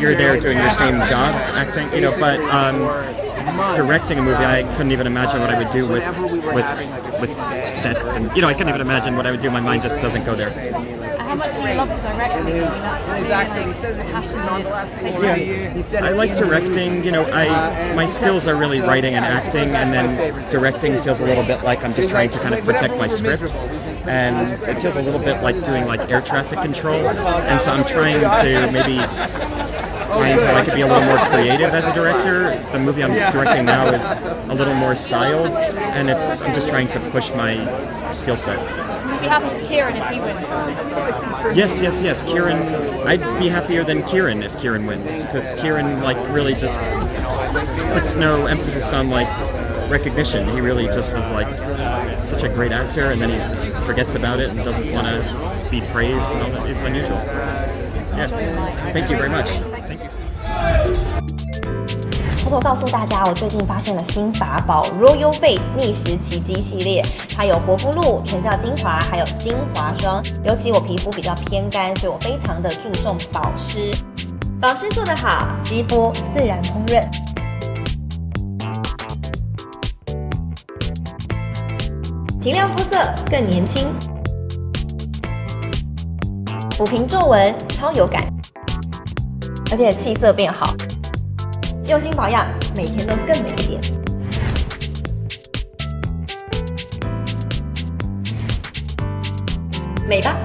you're there doing your same job acting, but directing a movie, I couldn't even imagine what I would do with sets, and I couldn't even imagine what I would do. My mind just doesn't go there. How much do you love directing? Yeah, I like directing. My skills are really writing and acting, and then directing feels a little bit like I'm just trying to kind of protect my scripts, and it feels a little bit like doing air traffic control, and so I'm trying to maybe find how I could be a little more creative as a director. The movie I'm directing now is a little more styled, and I'm just trying to push my skill set. Would you be happy for Kieran if he wins? Yes. Kieran, I'd be happier than Kieran if Kieran wins, because Kieran really just puts no emphasis on recognition. He really just is such a great actor, and then he forgets about it and doesn't want to be praised and all that. It's unusual. Yeah. Thank you very much. Thank you. 偷偷告诉大家，我最近发现了新法宝 Royal Face 逆时奇迹系列，它有活肤露、全效精华，还有精华霜。尤其我皮肤比较偏干，所以我非常的注重保湿。保湿做得好，肌肤自然烹饪。提亮肤色更年轻，抚平皱纹超有感，而且气色变好。用心保养，每天都更美一点。美吧！